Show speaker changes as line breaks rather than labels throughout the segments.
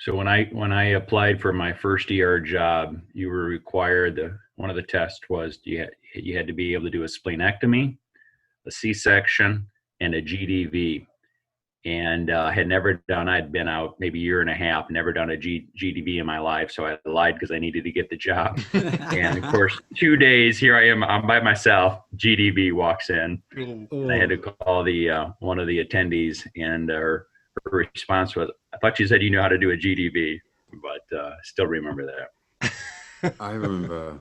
So when I applied for my first ER job, you were required, one of the tests was you had to be able to do a splenectomy, a C-section, and a GDV. And I'd been out maybe a year and a half, never done a GDV in my life. So I lied because I needed to get the job. And of course, 2 days, here I am, I'm by myself, GDV walks in. And I had to call one of the attendees, and her response was, I thought you said you know how to do a GDV, but still remember that.
I remember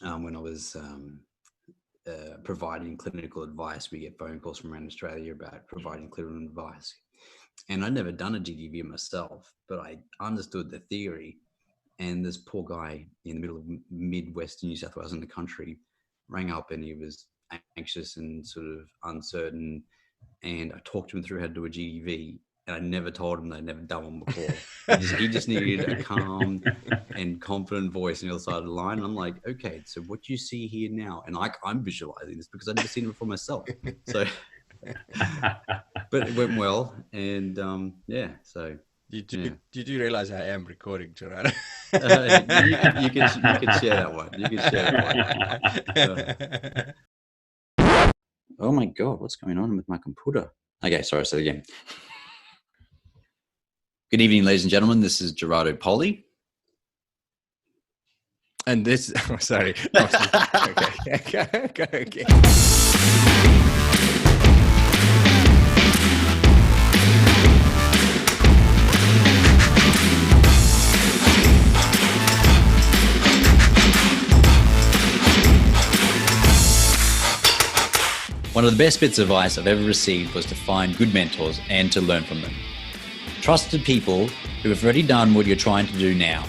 when I was providing clinical advice, we get phone calls from around Australia about providing clinical advice. And I'd never done a GDV myself, but I understood the theory. And this poor guy in the middle of Midwestern New South Wales in the country rang up, and he was anxious and sort of uncertain. And I talked to him through how to do a GDV. And I never told him that I'd never done one before. He just needed a calm and confident voice on the other side of the line. And I'm like, okay, so what you see here now, and I'm visualizing this because I've never seen it for myself. So, but it went well, and so.
You do realize I am recording, Gerardo?
You can share that one. You can share that one. Oh my God, what's going on with my computer? Okay, sorry, say it again. Good evening, ladies and gentlemen. This is Gerardo Poli.
And this, sorry. Okay.
One of the best bits of advice I've ever received was to find good mentors and to learn from them. Trusted people who have already done what you're trying to do now.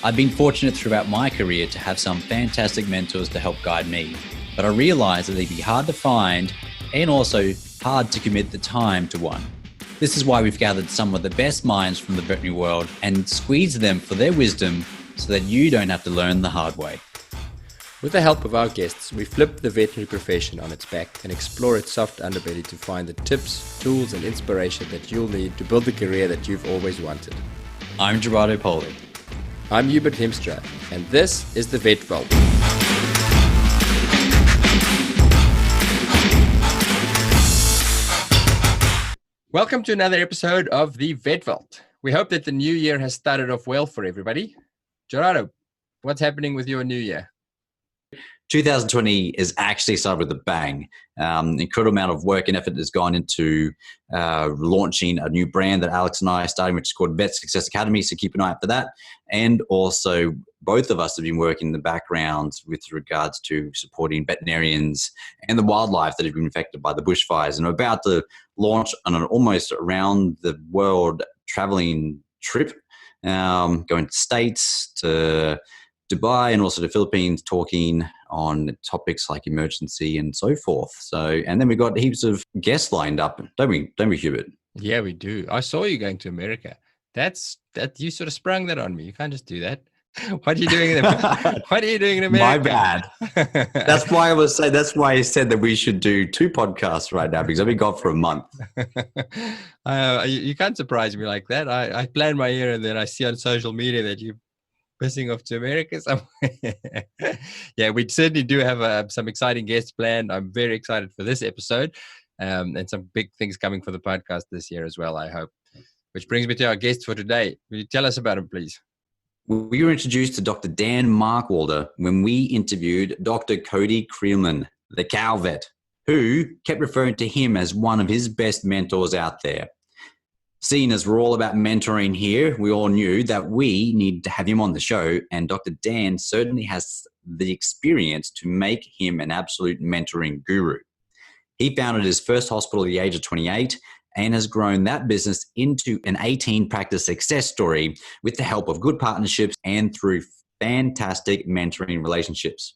I've been fortunate throughout my career to have some fantastic mentors to help guide me, but I realized that they'd be hard to find and also hard to commit the time to one. This is why we've gathered some of the best minds from the veterinary world and squeezed them for their wisdom so that you don't have to learn the hard way.
With the help of our guests, we flip the veterinary profession on its back and explore its soft underbelly to find the tips, tools, and inspiration that you'll need to build the career that you've always wanted.
I'm Gerardo Poli.
I'm Hubert Hemstra, and this is the Vet Vault. Welcome to another episode of the Vet Vault. We hope that the new year has started off well for everybody. Gerardo, what's happening with your new year?
2020 is actually started with a bang. Incredible amount of work and effort has gone into launching a new brand that Alex and I are starting, which is called Vet Success Academy. So keep an eye out for that. And also, both of us have been working in the background with regards to supporting veterinarians and the wildlife that have been affected by the bushfires. And we're about to launch on an almost around the world traveling trip, going to States, to Dubai, and also the Philippines, talking on topics like emergency and so forth. So, and then we've got heaps of guests lined up, don't we, Hubert?
Yeah, we do. I saw you going to America. That you sort of sprung that on me. You can't just do that. What are you doing in America? What are you doing in America?
My bad. That's why I said that we should do 2 podcasts right now, because I've been gone for a month.
You can't surprise me like that. I plan my year and then I see on social media that you're missing off to America somewhere. Yeah, we certainly do have some exciting guests planned. I'm very excited for this episode, and some big things coming for the podcast this year as well, I hope. Which brings me to our guest for today. Will you tell us about him, please?
We were introduced to Dr. Dan Markwalder when we interviewed Dr. Cody Creelman, the cow vet, who kept referring to him as one of his best mentors out there. Seeing as we're all about mentoring here, we all knew that we needed to have him on the show, and Dr. Dan certainly has the experience to make him an absolute mentoring guru. He founded his first hospital at the age of 28 and has grown that business into an 18-practice success story with the help of good partnerships and through fantastic mentoring relationships.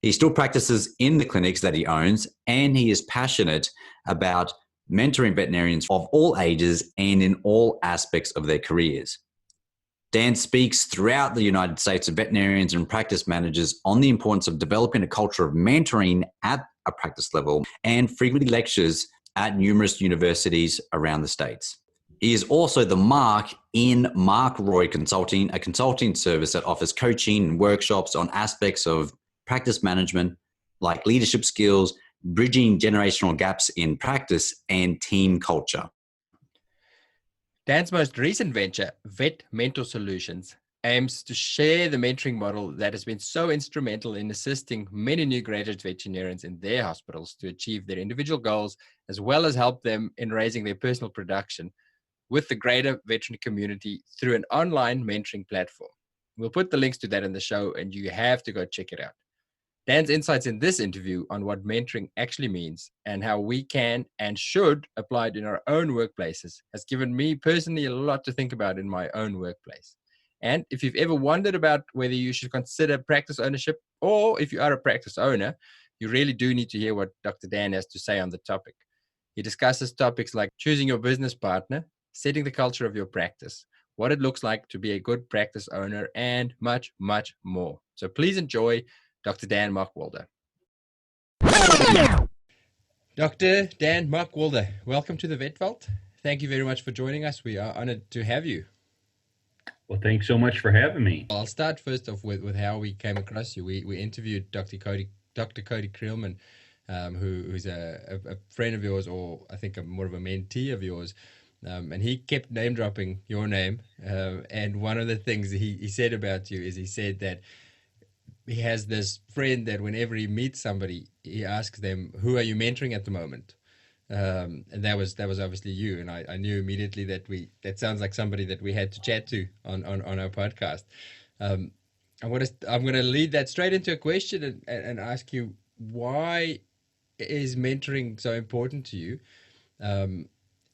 He still practices in the clinics that he owns, and he is passionate about mentoring veterinarians of all ages and in all aspects of their careers. Dan speaks throughout the United States to veterinarians and practice managers on the importance of developing a culture of mentoring at a practice level, and frequently lectures at numerous universities around the States. He is also the Mark in Mark Roy Consulting, a consulting service that offers coaching and workshops on aspects of practice management, like leadership skills, bridging generational gaps in practice, and team culture.
Dan's most recent venture, Vet Mentor Solutions, aims to share the mentoring model that has been so instrumental in assisting many new graduate veterinarians in their hospitals to achieve their individual goals, as well as help them in raising their personal production with the greater veterinary community through an online mentoring platform. We'll put the links to that in the show, and you have to go check it out. Dan's insights in this interview on what mentoring actually means and how we can and should apply it in our own workplaces has given me personally a lot to think about in my own workplace. And if you've ever wondered about whether you should consider practice ownership, or if you are a practice owner, you really do need to hear what Dr. Dan has to say on the topic. He discusses topics like choosing your business partner, setting the culture of your practice, what it looks like to be a good practice owner, and much, much more. So please enjoy Dr. Dan Markwalder. Dr. Dan Markwalder, welcome to the Vet Vault. Thank you very much for joining us. We are honored to have you.
Well, thanks so much for having me.
I'll start first off with how we came across you. We interviewed Dr. Cody Creelman, who's a friend of yours, or I think more of a mentee of yours. And he kept name dropping your name. And one of the things he said about you is he said that he has this friend that whenever he meets somebody, he asks them, "Who are you mentoring at the moment?" And that was obviously you. And I knew immediately that sounds like somebody that we had to chat to on our podcast. I'm going to lead that straight into a question and ask you, why is mentoring so important to you?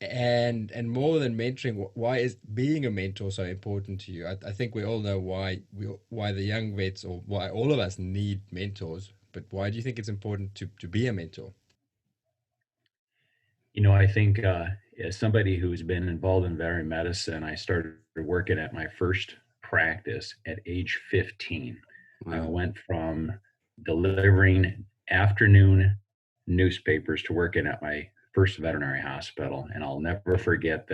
And more than mentoring, why is being a mentor so important to you? I think we all know why the young vets, or why all of us need mentors, but why do you think it's important to be a mentor?
I think as somebody who's been involved in veterinary medicine, I started working at my first practice at age 15. Wow. I went from delivering afternoon newspapers to working at my first veterinary hospital. And I'll never forget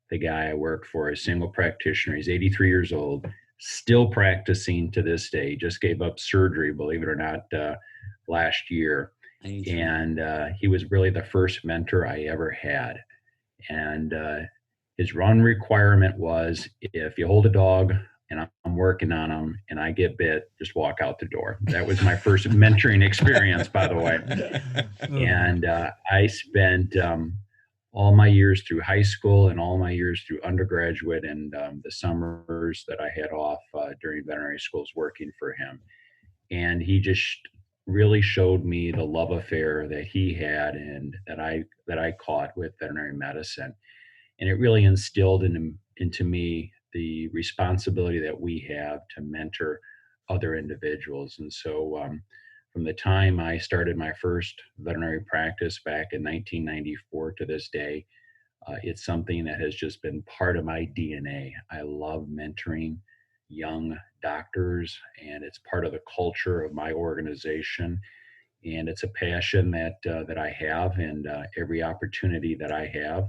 the guy I worked for, a single practitioner. He's 83 years old, still practicing to this day. Just gave up surgery, believe it or not, last year. And he was really the first mentor I ever had. And his run requirement was, if you hold a dog and I'm working on him and I get bit, just walk out the door. That was my first mentoring experience, by the way. And I spent all my years through high school and all my years through undergraduate and the summers that I had off during veterinary schools working for him. And he just really showed me the love affair that he had and that I caught with veterinary medicine. And it really instilled into me the responsibility that we have to mentor other individuals. And so from the time I started my first veterinary practice back in 1994 to this day, it's something that has just been part of my DNA. I love mentoring young doctors, and it's part of the culture of my organization. And it's a passion that I have, and every opportunity that I have,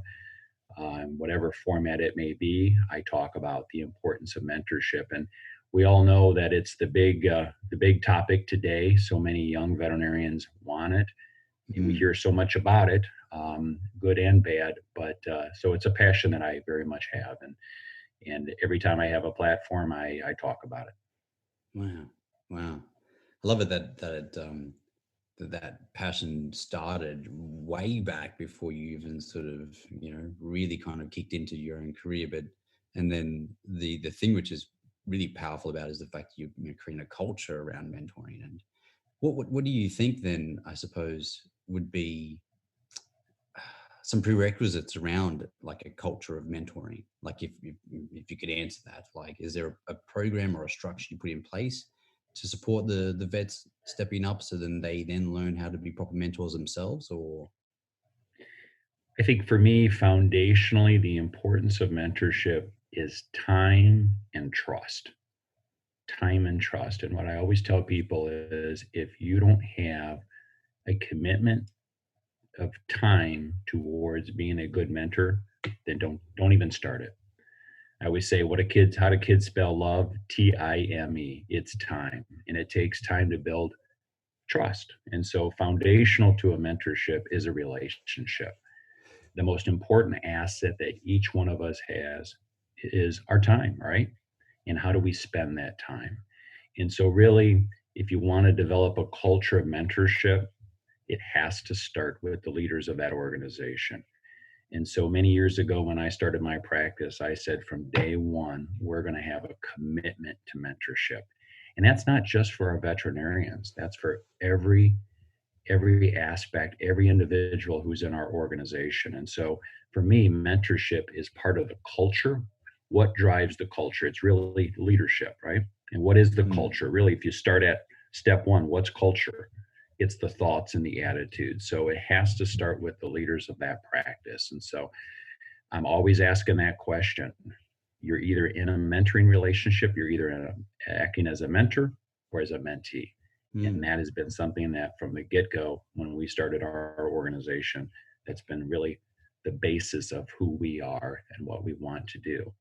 whatever format it may be, I talk about the importance of mentorship. And we all know that it's the big topic today. So many young veterinarians want it. And we hear so much about it, good and bad. But so it's a passion that I very much have. And every time I have a platform, I talk about it.
Wow. I love it that passion started way back before you even sort of, really kind of kicked into your own career. And then the thing which is really powerful about it is the fact that you're creating a culture around mentoring. And what do you think then, I suppose, would be some prerequisites around like a culture of mentoring? Like if you could answer that, like, is there a program or a structure you put in place to support the vets stepping up so then they then learn how to be proper mentors themselves? Or
I think for me, foundationally, the importance of mentorship is time and trust. Time and trust. And what I always tell people is, if you don't have a commitment of time towards being a good mentor, then don't even start it. I always say, how do kids spell love? Time. It's time. And it takes time to build trust. And so foundational to a mentorship is a relationship. The most important asset that each one of us has is our time, right? And how do we spend that time? And so really, if you want to develop a culture of mentorship, it has to start with the leaders of that organization. And so many years ago, when I started my practice, I said from day one, we're going to have a commitment to mentorship. And that's not just for our veterinarians, that's for every aspect, every individual who's in our organization. And so for me, mentorship is part of the culture. What drives the culture? It's really leadership, right? And what is the culture? Really, if you start at step one, what's culture? It's the thoughts and the attitudes. So it has to start with the leaders of that practice. And so I'm always asking that question. You're either in a mentoring relationship, you're either acting as a mentor or as a mentee. And that has been something that from the get-go, when we started our organization, that's been really the basis of who we are and what we want to do.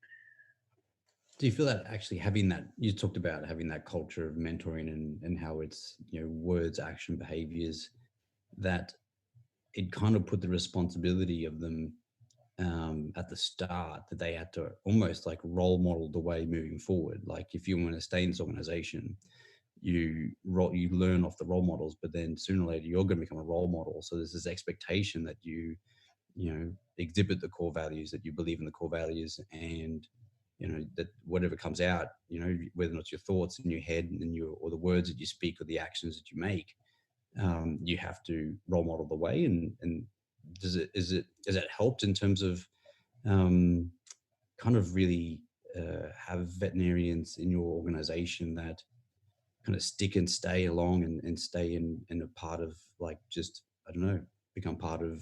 Do you feel that actually having that, you talked about having that culture of mentoring and how it's, words, action, behaviors, that it kind of put the responsibility of them at the start, that they had to almost like role model the way moving forward. Like if you want to stay in this organization, you learn off the role models, but then sooner or later you're going to become a role model. So there's this expectation that you exhibit the core values, that you believe in the core values, and that whatever comes out, whether or not your thoughts in your head and or the words that you speak or the actions that you make, you have to role model the way. And has it helped in terms of kind of really have veterinarians in your organization that kind of stick and stay along and stay in a part of, like, just, I don't know, become part of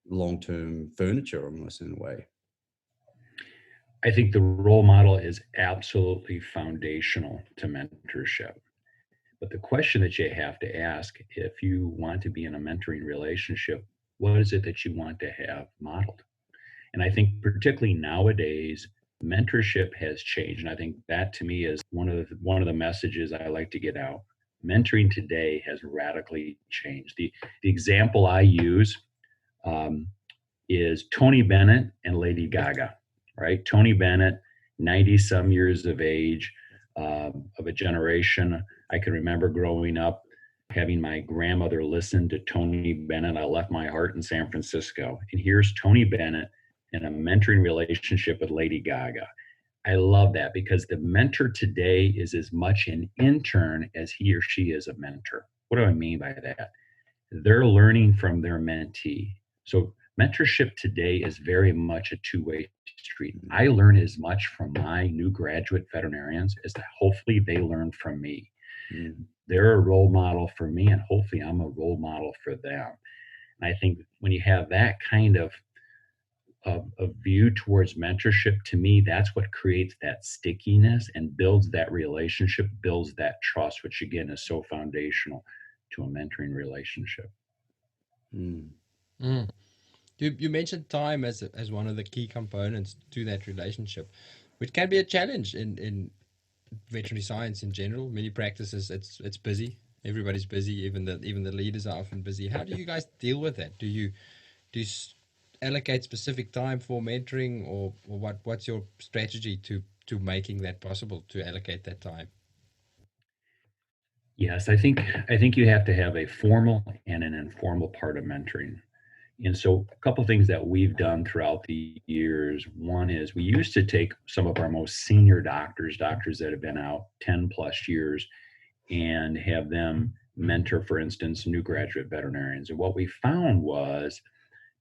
long-term furniture almost in a way?
I think the role model is absolutely foundational to mentorship. But the question that you have to ask, if you want to be in a mentoring relationship, what is it that you want to have modeled? And I think particularly nowadays, mentorship has changed. And I think that to me is one of the messages I like to get out. Mentoring today has radically changed. The example I use is Tony Bennett and Lady Gaga, right? Tony Bennett, 90 some years of age, of a generation. I can remember growing up having my grandmother listen to Tony Bennett. I left my heart in San Francisco. And here's Tony Bennett in a mentoring relationship with Lady Gaga. I love that because the mentor today is as much an intern as he or she is a mentor. What do I mean by that? They're learning from their mentee. So mentorship today is very much a two-way street. I learn as much from my new graduate veterinarians as that hopefully they learn from me. They're a role model for me, and hopefully I'm a role model for them. And I think when you have that kind of a view towards mentorship, to me, that's what creates that stickiness and builds that relationship, builds that trust, which again is so foundational to a mentoring relationship.
You mentioned time as one of the key components to that relationship, which can be a challenge in veterinary science in general. Many practices, it's busy. Everybody's busy. Even the leaders are often busy. How do you guys deal with that? Do you allocate specific time for mentoring, or what's your strategy to making that possible, to allocate that time?
Yes, I think you have to have a formal and an informal part of mentoring. And so a couple of things that we've done throughout the years. One is we used to take some of our most senior doctors that have been out 10 plus years, and have them mentor, for instance, new graduate veterinarians. And what we found was,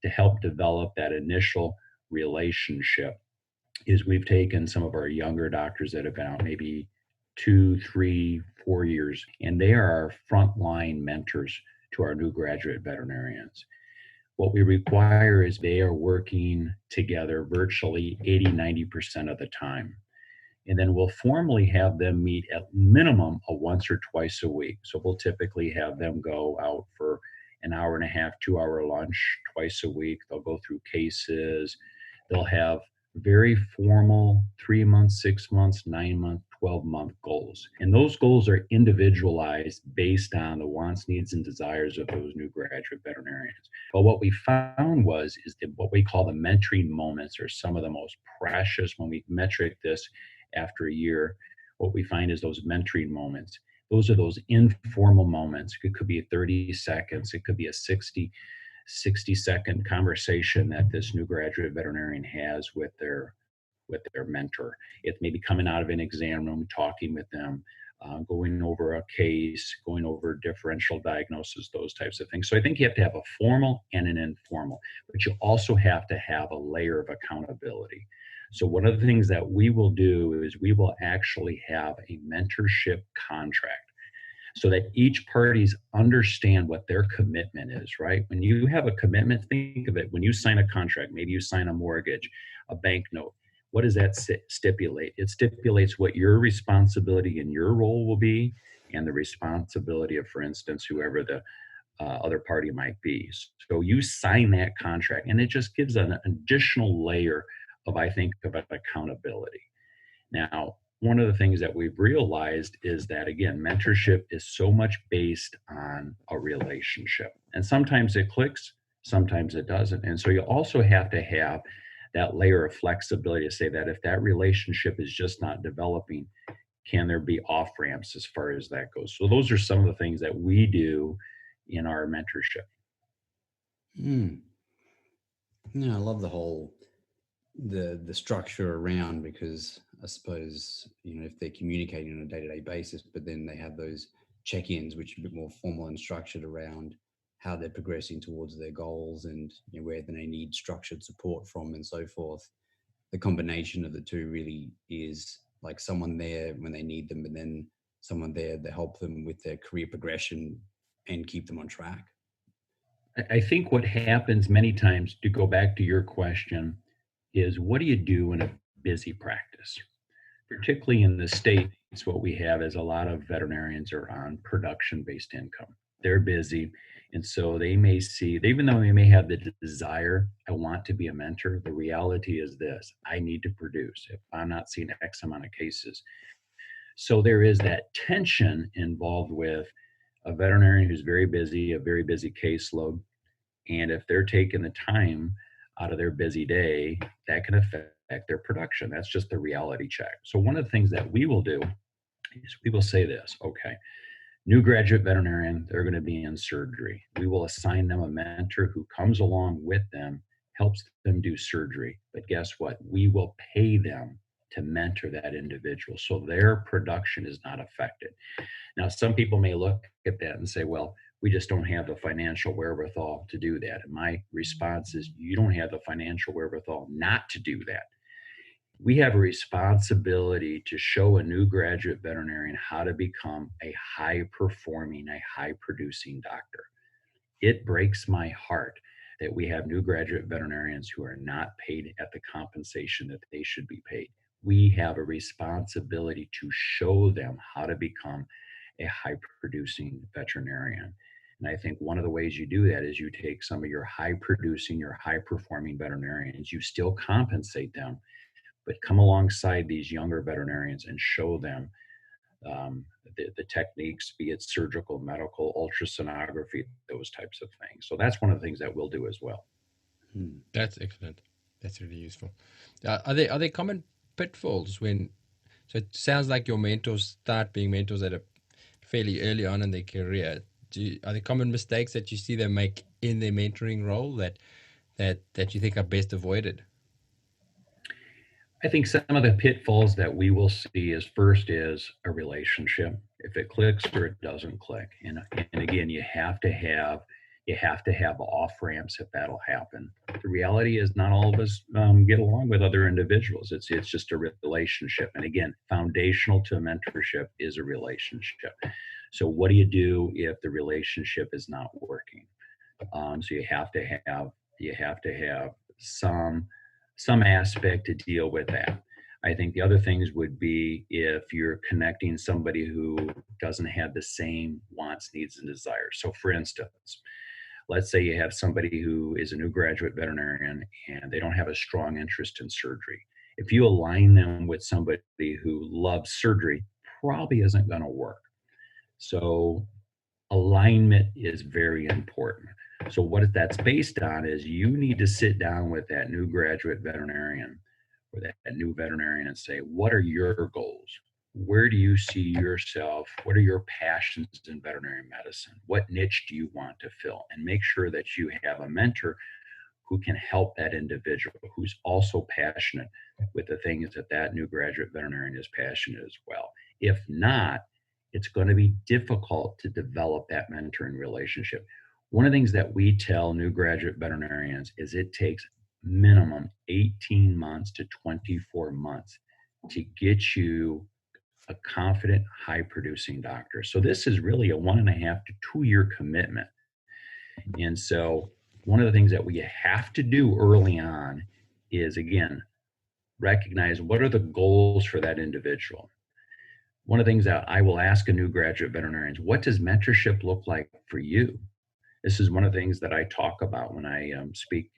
to help develop that initial relationship, is we've taken some of our younger doctors that have been out maybe 2, 3, 4 years, and they are our frontline mentors to our new graduate veterinarians. What we require is they are working together virtually 80-90% of the time. And then we'll formally have them meet at minimum once or twice a week. So we'll typically have them go out for an hour and a half, 2 hour lunch twice a week. They'll go through cases. they'll have very formal 3 months, 6 months, 9 month, 12-month goals. And those goals are individualized based on the wants, needs, and desires of those new graduate veterinarians. But what we found is that what we call the mentoring moments are some of the most precious. When we metric this after a year, what we find is those mentoring moments. Those are those informal moments. It could be 30 seconds. It could be a 60-second conversation that this new graduate veterinarian has with their mentor. It may be coming out of an exam room, talking with them, going over a case, going over differential diagnosis, those types of things. So I think you have to have a formal and an informal, but you also have to have a layer of accountability. So one of the things that we will do is we will actually have a mentorship contract, so that each parties understand what their commitment is, right? When you have a commitment, think of it, when you sign a contract, maybe you sign a mortgage, a bank note, what does that stipulate? It stipulates what your responsibility and your role will be, and the responsibility of, for instance, whoever the other party might be. So you sign that contract, and it just gives an additional layer of, I think, of accountability. Now, one of the things that we've realized is that, again, mentorship is so much based on a relationship. And sometimes it clicks, sometimes it doesn't. And so you also have to have that layer of flexibility to say that if that relationship is just not developing, can there be off ramps as far as that goes? So those are some of the things that we do in our mentorship.
Yeah, I love the whole the structure around, because I suppose, if they're communicating on a day-to-day basis, but then they have those check-ins which are a bit more formal and structured around how they're progressing towards their goals, and where they need structured support from and so forth. The combination of the two really is like someone there when they need them, and then someone there to help them with their career progression and keep them on track.
I think what happens many times, to go back to your question, is what do you do in a busy practice? Particularly in the States, what we have is a lot of veterinarians are on production-based income. They're busy. And so they may see, even though they may have the desire, I want to be a mentor, the reality is this: I need to produce if I'm not seeing X amount of cases. So there is that tension involved with a veterinarian who's very busy, a very busy caseload. And if they're taking the time out of their busy day, that can affect their production. That's just the reality check. So one of the things that we will do is we will say this: okay, new graduate veterinarian, they're going to be in surgery. We will assign them a mentor who comes along with them, helps them do surgery. But guess what? We will pay them to mentor that individual, so their production is not affected. Now, some people may look at that and say, well, we just don't have the financial wherewithal to do that. And my response is, you don't have the financial wherewithal not to do that. We have a responsibility to show a new graduate veterinarian how to become a high-performing, a high-producing doctor. It breaks my heart that we have new graduate veterinarians who are not paid at the compensation that they should be paid. We have a responsibility to show them how to become a high-producing veterinarian. And I think one of the ways you do that is you take some of your high-producing, your high-performing veterinarians, you still compensate them, but come alongside these younger veterinarians and show them the techniques, be it surgical, medical, ultrasonography, those types of things. So that's one of the things that we'll do as well.
That's excellent. That's really useful. Are there common pitfalls when? So it sounds like your mentors start being mentors at a fairly early on in their career. Are there common mistakes that you see them make in their mentoring role that you think are best avoided?
I think some of the pitfalls that we will see is, first is a relationship. If it clicks or it doesn't click. And again, you have to have off ramps if that'll happen. The reality is not all of us get along with other individuals. It's just a relationship. And again, foundational to a mentorship is a relationship. So what do you do if the relationship is not working? So you have to have some aspect to deal with that. I think the other things would be if you're connecting somebody who doesn't have the same wants, needs, and desires. So for instance, let's say you have somebody who is a new graduate veterinarian and they don't have a strong interest in surgery. If you align them with somebody who loves surgery, probably isn't going to work. So alignment is very important. So what that's based on is you need to sit down with that new graduate veterinarian or that new veterinarian and say, what are your goals? Where do you see yourself? What are your passions in veterinary medicine? What niche do you want to fill? And make sure that you have a mentor who can help that individual, who's also passionate with the things that that new graduate veterinarian is passionate as well. If not, it's going to be difficult to develop that mentoring relationship. One of the things that we tell new graduate veterinarians is it takes minimum 18 months to 24 months to get you a confident, high-producing doctor. So this is really a 1.5 to 2 year commitment. And so one of the things that we have to do early on is, again, recognize what are the goals for that individual. One of the things that I will ask a new graduate veterinarian is, what does mentorship look like for you? This is one of the things that I talk about when I speak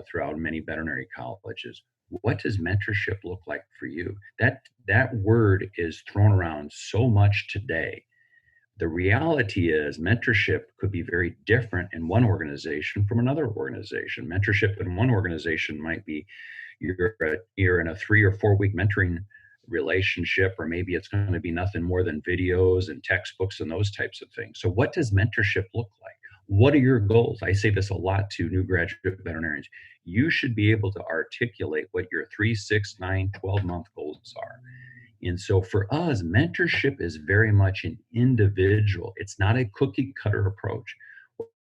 throughout many veterinary colleges. What does mentorship look like for you? That word is thrown around so much today. The reality is mentorship could be very different in one organization from another organization. Mentorship in one organization might be you're in a 3 or 4 week mentoring relationship, or maybe it's going to be nothing more than videos and textbooks and those types of things. So what does mentorship look like? What are your goals? I say this a lot to new graduate veterinarians. You should be able to articulate what your 3, 6, 9, 12-month goals are. And so for us, mentorship is very much an individual. It's not a cookie cutter approach.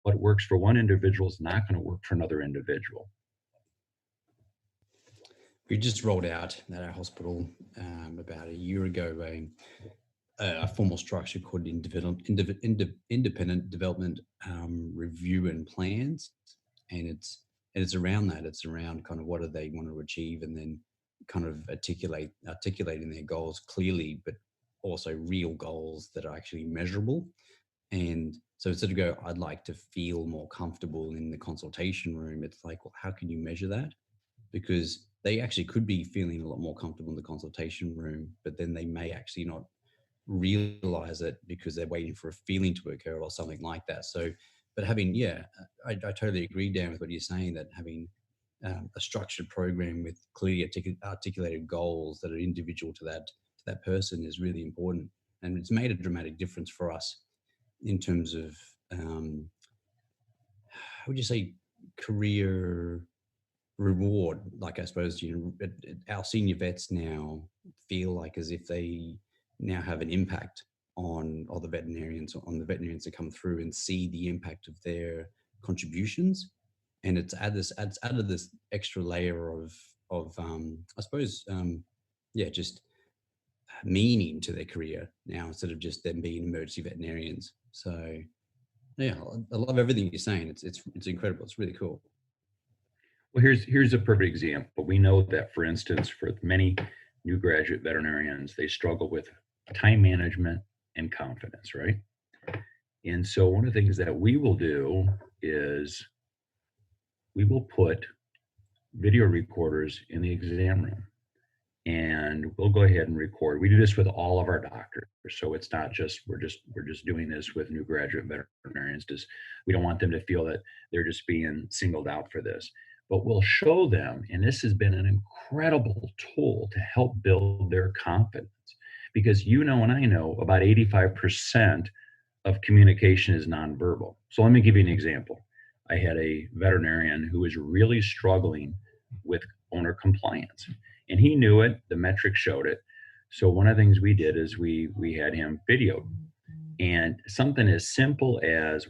What works for one individual is not going to work for another individual.
We just rolled out at our hospital about a year ago a formal structure called independent development review and plans, and it's around that. It's around kind of what do they want to achieve, and then kind of articulating their goals clearly, but also real goals that are actually measurable. And so instead of go, I'd like to feel more comfortable in the consultation room, it's like, well, how can you measure that? Because they actually could be feeling a lot more comfortable in the consultation room, but then they may actually not realize it because they're waiting for a feeling to occur or something like that. So, but having, I totally agree, Dan, with what you're saying, that having a structured program with clearly articulated goals that are individual to that person is really important. And it's made a dramatic difference for us in terms of, how would you say, career reward. Like, I suppose, our senior vets now feel like as if they now have an impact on the veterinarians that come through and see the impact of their contributions. And it's added this extra layer of I suppose, just meaning to their career now, instead of just them being emergency veterinarians. So yeah, I love everything you're saying. It's incredible. It's really cool.
Well, here's a perfect example. We know that, for instance, for many new graduate veterinarians, they struggle with time management and confidence, right? And so one of the things that we will do is we will put video recorders in the exam room, and we'll go ahead and record. We do this with all of our doctors, so it's not just we're just doing this with new graduate veterinarians. We don't want them to feel that they're just being singled out for this. But we'll show them, and this has been an incredible tool to help build their confidence, because and I know about 85% of communication is nonverbal. So let me give you an example. I had a veterinarian who was really struggling with owner compliance, and he knew it. The metrics showed it. So one of the things we did is we had him videoed, and something as simple as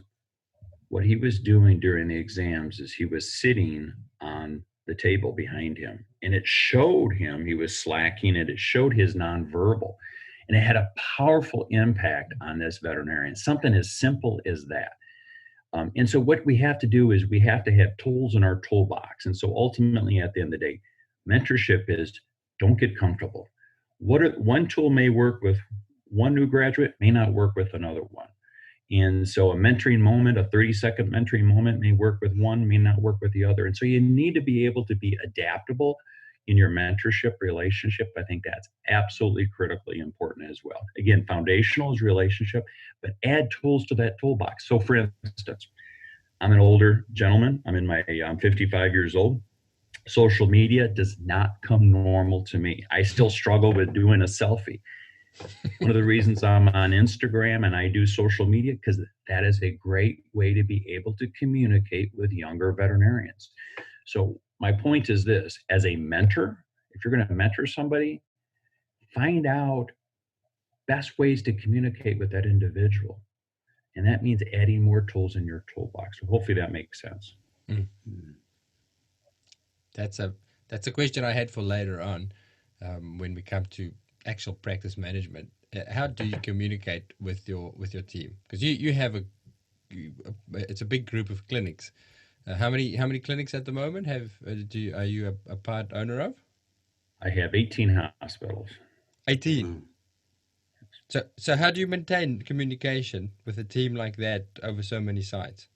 what he was doing during the exams is he was sitting on the table behind him, and it showed him he was slacking, and it showed his nonverbal, and it had a powerful impact on this veterinarian. Something as simple as that. And so what we have to do is we have to have tools in our toolbox. And so ultimately, at the end of the day, mentorship is don't get comfortable. One tool may work with one new graduate, may not work with another one. And so a mentoring moment, a 30-second mentoring moment may work with one, may not work with the other. And so you need to be able to be adaptable in your mentorship relationship. I think that's absolutely critically important as well. Again, foundational is relationship, but add tools to that toolbox. So for instance, I'm an older gentleman. I'm 55 years old. Social media does not come normal to me. I still struggle with doing a selfie. One of the reasons I'm on Instagram and I do social media, because that is a great way to be able to communicate with younger veterinarians. So my point is this: as a mentor, if you're going to mentor somebody, find out best ways to communicate with that individual. And that means adding more tools in your toolbox. So hopefully that makes sense.
Mm. That's a question I had for later on, when we come to actual practice management. How do you communicate with your team? Because you have it's a big group of clinics. How many clinics at the moment are you a part owner of?
I have 18 hospitals.
18. So how do you maintain communication with a team like that over so many sites?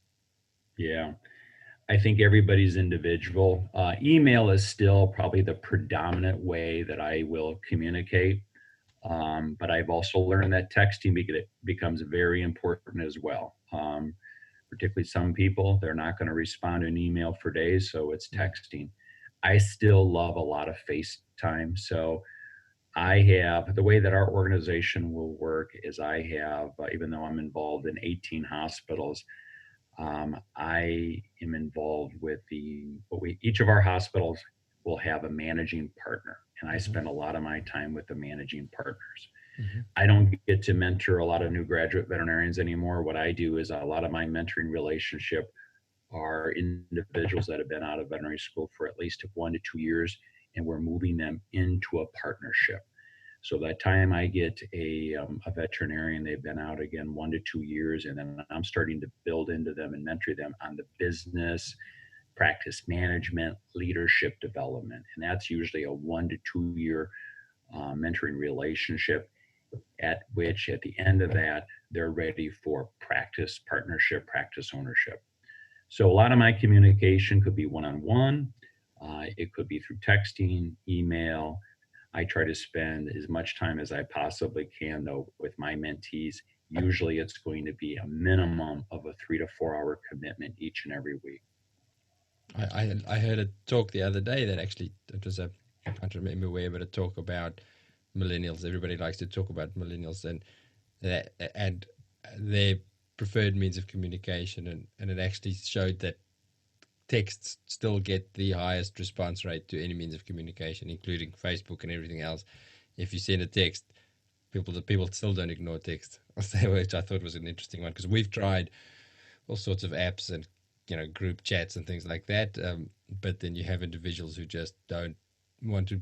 Yeah, I think everybody's individual. Email is still probably the predominant way that I will communicate. But I've also learned that texting becomes very important as well. Particularly some people, they're not going to respond to an email for days, so it's texting. I still love a lot of FaceTime. So I have, the way that our organization will work is I have, even though I'm involved in 18 hospitals, I am involved with each of our hospitals will have a managing partner. And I spend a lot of my time with the managing partners.
Mm-hmm.
I don't get to mentor a lot of new graduate veterinarians anymore. What I do is a lot of my mentoring relationship are individuals that have been out of veterinary school for at least 1 to 2 years, and we're moving them into a partnership. So by the time I get a veterinarian, they've been out again 1 to 2 years, and then I'm starting to build into them and mentor them on the business, practice management, leadership development. And that's usually a 1 to 2 year mentoring relationship, at which at the end of that, they're ready for practice partnership, practice ownership. So a lot of my communication could be one-on-one. It could be through texting, email. I try to spend as much time as I possibly can, though, with my mentees. Usually it's going to be a minimum of a 3 to 4 hour commitment each and every week.
I heard a talk the other day that actually, it was I can't remember where, but a talk about millennials. Everybody likes to talk about millennials and their preferred means of communication, and it actually showed that texts still get the highest response rate to any means of communication, including Facebook and everything else. If you send a text, people still don't ignore text, which I thought was an interesting one, because we've tried all sorts of apps and group chats and things like that, but then you have individuals who just don't want to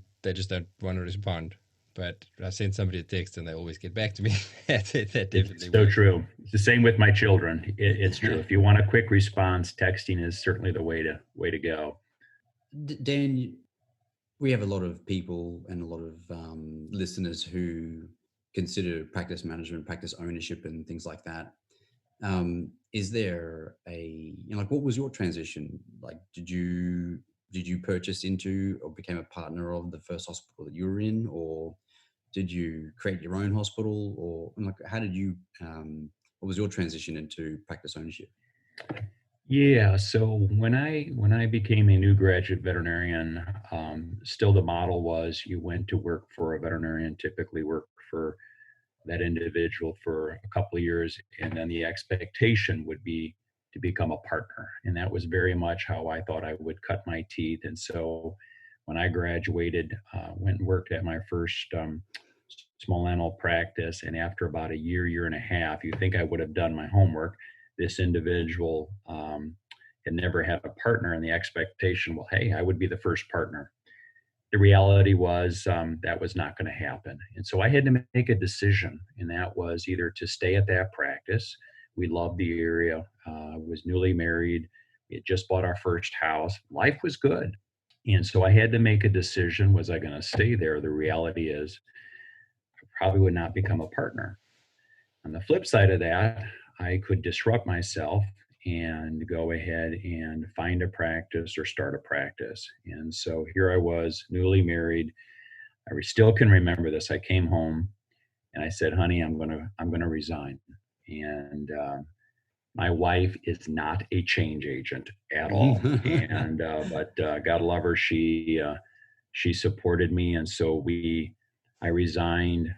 respond. But I send somebody a text and they always get back to me. That definitely
it's so true. It's the same with my children. It's true. If you want a quick response, texting is certainly the way to go.
Dan, we have a lot of people and a lot of listeners who consider practice management, practice ownership, and things like that. Is there what was your transition? Like, did you purchase into or became a partner of the first hospital that you were in, or did you create your own hospital, or how did you, what was your transition into practice ownership?
Yeah, so when I became a new graduate veterinarian, still the model was you went to work for a veterinarian, typically worked for that individual for a couple of years, and then the expectation would be to become a partner. And that was very much how I thought I would cut my teeth. And so when I graduated, went and worked at my first small animal practice, and after about a year and a half, you think I would have done my homework. This individual had never had a partner, and the expectation, well, hey, I would be the first partner. The reality was that was not going to happen. And so I had to make a decision, and that was either to stay at that practice. We loved the area. I was newly married. We had just bought our first house. Life was good. And so I had to make a decision. Was I going to stay there? The reality is I probably would not become a partner. On the flip side of that, I could disrupt myself and go ahead and find a practice or start a practice. And so here I was, newly married. I still can remember this. I came home and I said, "Honey, I'm gonna resign." And my wife is not a change agent at all, and but God love her, she supported me, and so I resigned.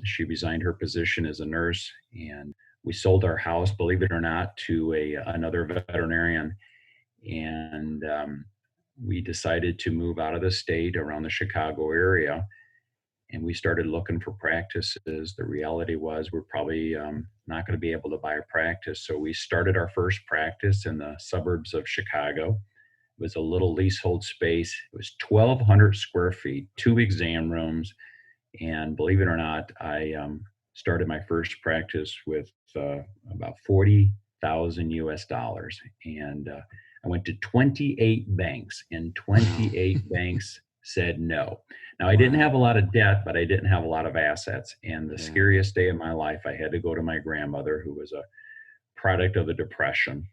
She resigned her position as a nurse, and we sold our house, believe it or not, to another veterinarian, and we decided to move out of the state around the Chicago area, and we started looking for practices. The reality was we're probably not going to be able to buy a practice. So we started our first practice in the suburbs of Chicago. It was a little leasehold space. It was 1,200 square feet, 2 exam rooms. And believe it or not, I started my first practice with about 40,000 US dollars. And I went to 28 banks, and 28 banks said no. Now, I didn't have a lot of debt, but I didn't have a lot of assets. And the scariest day of my life, I had to go to my grandmother, who was a product of the Depression.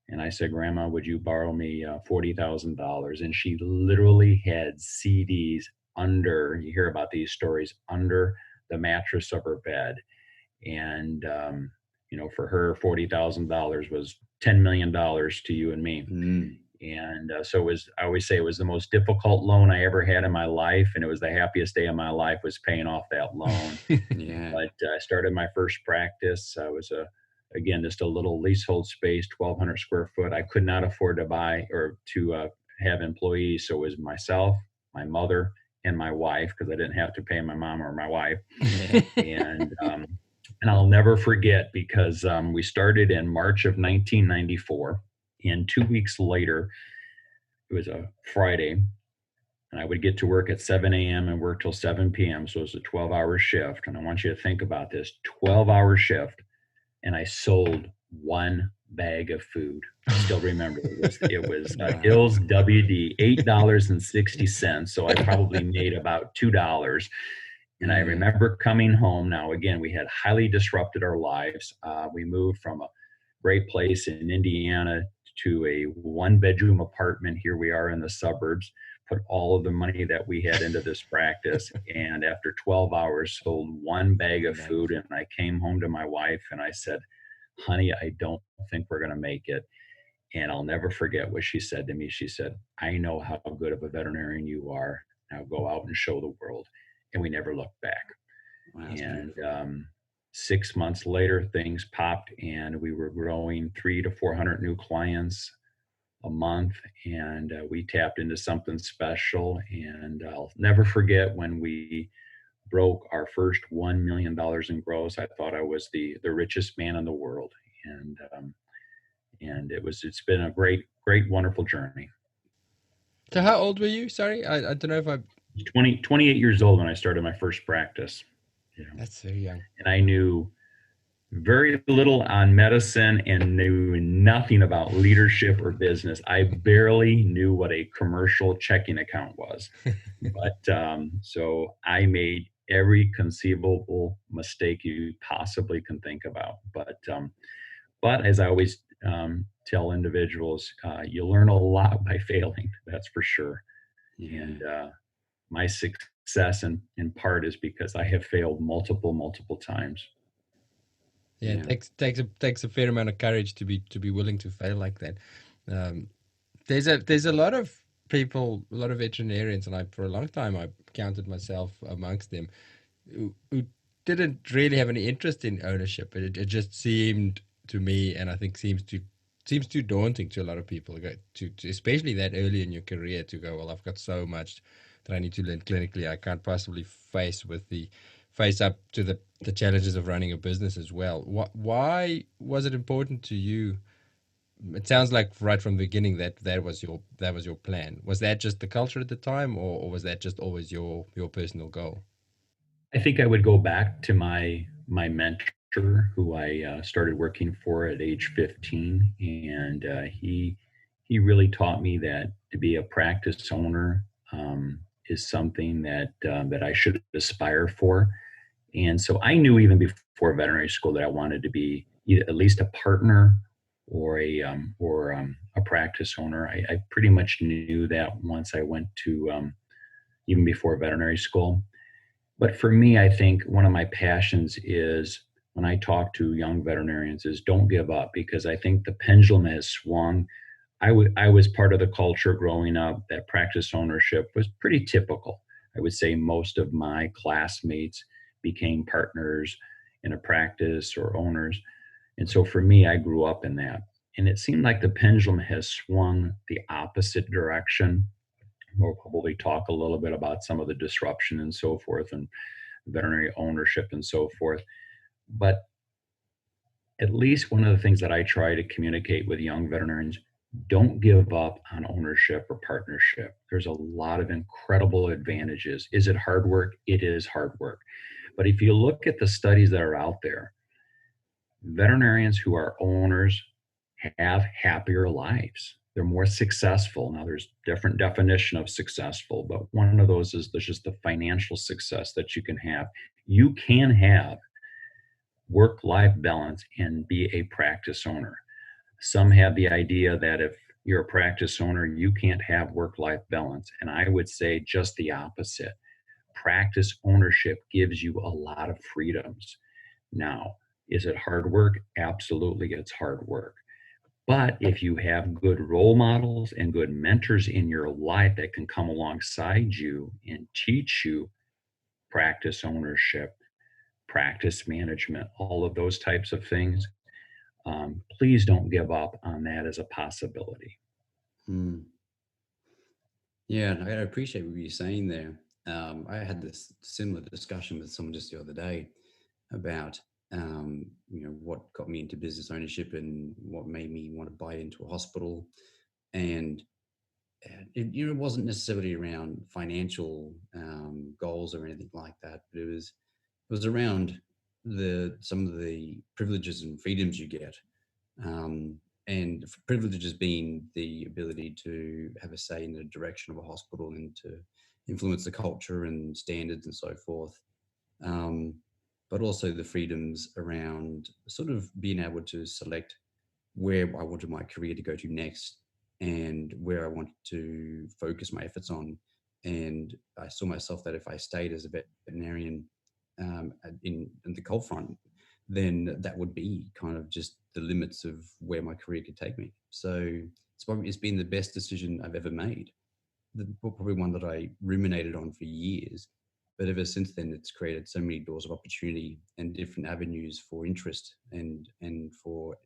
And I said, "Grandma, would you borrow me $40,000? And she literally had CDs under, you hear about these stories, under the mattress of her bed. And, for her, $40,000 was $10 million to you and me. And so I always say it was the most difficult loan I ever had in my life. And it was the happiest day of my life was paying off that loan. But I started my first practice. I was again, just a little leasehold space, 1,200 square foot. I could not afford to buy or to have employees. So it was myself, my mother, and my wife, because I didn't have to pay my mom or my wife. And I'll never forget, because we started in March of 1994. And 2 weeks later, it was a Friday, and I would get to work at 7 a.m. and work till 7 p.m. So it was a 12-hour shift. And I want you to think about this, 12-hour shift. And I sold one bag of food. I still remember it was Hill's WD, $8.60. So I probably made about $2. And I remember coming home. Now, again, we had highly disrupted our lives. We moved from a great place in Indiana to a 1-bedroom apartment. Here we are in the suburbs, put all of the money that we had into this practice. And after 12 hours, sold one bag of food. And I came home to my wife and I said, "Honey, I don't think we're going to make it." And I'll never forget what she said to me. She said, "I know how good of a veterinarian you are. Now go out and show the world." And we never looked back.
Wow,
and 6 months later, things popped, and we were growing 300 to 400 new clients a month, and we tapped into something special. And I'll never forget when we broke our first $1 million in gross. I thought I was the richest man in the world, and it's been a great, wonderful journey.
So how old were you? Sorry, I don't know if I.
28 years old when I started my first practice.
That's very young.
And I knew very little on medicine and knew nothing about leadership or business. I barely knew what a commercial checking account was. But so I made every conceivable mistake you possibly can think about. But as I always tell individuals, you learn a lot by failing. That's for sure. And my success in part is because I have failed multiple times.
Yeah, it takes a fair amount of courage to be willing to fail like that. There's a lot of people, a lot of veterinarians, and for a long time I counted myself amongst them, who didn't really have any interest in ownership. It just seemed to me, and I think seems too daunting to a lot of people to especially that early in your career, to go, well, I've got so much that I need to learn clinically. I can't possibly face up to the challenges of running a business as well. Why was it important to you? It sounds like right from the beginning that was your plan. Was that just the culture at the time, or was that just always your personal goal?
I think I would go back to my mentor, who I started working for at age 15, and he really taught me that to be a practice owner is something that I should aspire for. And so I knew even before veterinary school that I wanted to be at least a partner or a practice owner. I pretty much knew that once I went to even before veterinary school. But for me, I think one of my passions is when I talk to young veterinarians is don't give up, because I think the pendulum has swung. I was part of the culture growing up that practice ownership was pretty typical. I would say most of my classmates became partners in a practice or owners. And so for me, I grew up in that. And it seemed like the pendulum has swung the opposite direction. We'll probably talk a little bit about some of the disruption and so forth and veterinary ownership and so forth. But at least one of the things that I try to communicate with young veterinarians, don't give up on ownership or partnership. There's a lot of incredible advantages. Is it hard work? It is hard work. But if you look at the studies that are out there, veterinarians who are owners have happier lives. They're more successful. Now, there's different definition of successful, but one of those is there's just the financial success that you can have. You can have work-life balance and be a practice owner. Some have the idea that if you're a practice owner, you can't have work-life balance. And I would say just the opposite. Practice ownership gives you a lot of freedoms. Now, is it hard work? Absolutely, it's hard work. But if you have good role models and good mentors in your life that can come alongside you and teach you practice ownership, practice management, all of those types of things, please don't give up on that as a possibility.
Mm. Yeah, I appreciate what you're saying there. I had this similar discussion with someone just the other day about what got me into business ownership and what made me want to buy into a hospital. And it wasn't necessarily around financial goals or anything like that, but it was around some of the privileges and freedoms you get. And privileges being the ability to have a say in the direction of a hospital and to influence the culture and standards and so forth. But also the freedoms around sort of being able to select where I wanted my career to go to next and where I wanted to focus my efforts on. And I saw myself that if I stayed as a veterinarian in the cold front, then that would be kind of just the limits of where my career could take me. So it's been the best decision I've ever made. Probably one that I ruminated on for years, but ever since then, it's created so many doors of opportunity and different avenues for interest and for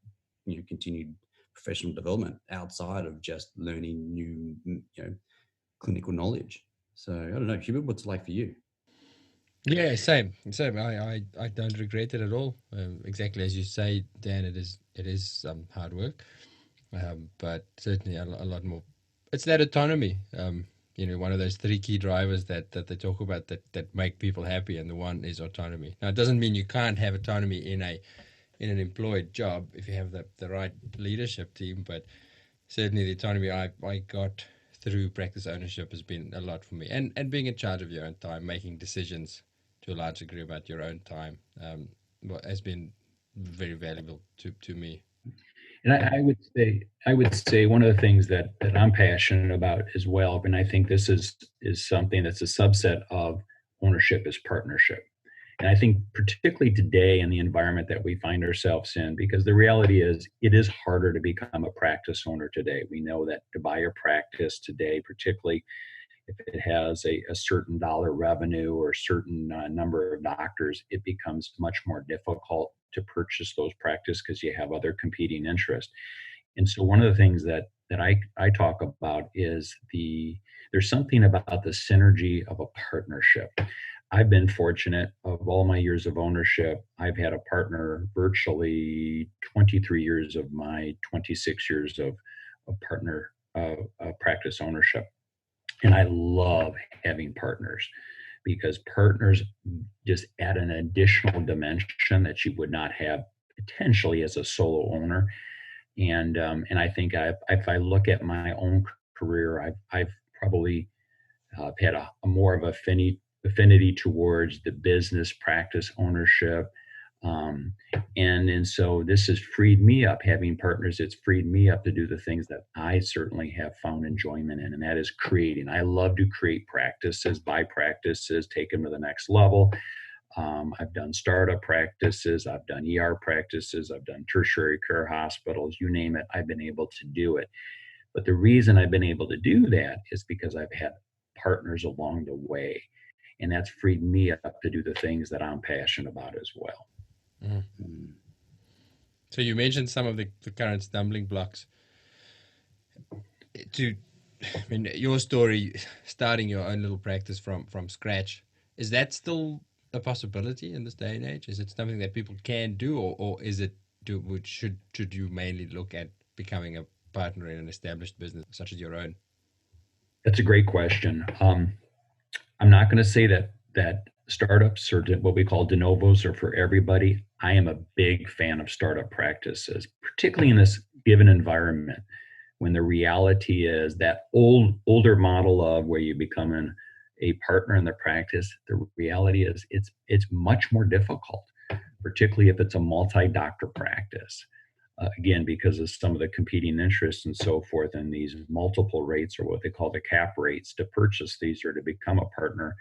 continued professional development outside of just learning new clinical knowledge. So I don't know, Hubert, what's it like for you?
Yeah, same. I don't regret it at all. Exactly as you say, Dan. It is hard work, but certainly a lot more. It's that autonomy. One of those 3 key drivers that they talk about that make people happy, and the one is autonomy. Now, it doesn't mean you can't have autonomy in an employed job if you have the right leadership team, but certainly the autonomy I got through practice ownership has been a lot for me, and being in charge of your own time, making decisions to a large degree about your own time, has been very valuable to me.
And I would say one of the things that I'm passionate about as well, and I think this is something that's a subset of ownership, is partnership. And I think particularly today in the environment that we find ourselves in, because the reality is it is harder to become a practice owner today. We know that to buy a practice today, particularly if it has a certain dollar revenue or a certain number of doctors, it becomes much more difficult to purchase those practices because you have other competing interests. And so one of the things that I talk about is there's something about the synergy of a partnership. I've been fortunate of all my years of ownership. I've had a partner virtually 23 years of my 26 years of partner practice ownership. And I love having partners because partners just add an additional dimension that you would not have potentially as a solo owner. And I think if I look at my own career, I've probably had a more of affinity towards the business practice ownership. And so this has freed me up, having partners. It's freed me up to do the things that I certainly have found enjoyment in, and that is creating. I love to create practices, buy practices, take them to the next level. I've done startup practices, I've done ER practices, I've done tertiary care hospitals, you name it, I've been able to do it. But the reason I've been able to do that is because I've had partners along the way, and that's freed me up to do the things that I'm passionate about as well.
Mm. So you mentioned some of the current stumbling blocks. Your story, starting your own little practice from scratch, is that still a possibility in this day and age? Is it something that people can do, or is it should you mainly look at becoming a partner in an established business such as your own?
That's a great question. I'm not going to say that startups or what we call de novos are for everybody. I am a big fan of startup practices, particularly in this given environment, when the reality is that older model of where you become a partner in the practice. The reality is it's much more difficult, particularly if it's a multi-doctor practice. Again, because of some of the competing interests and so forth, and these multiple rates, or what they call the cap rates, to purchase these or to become a partner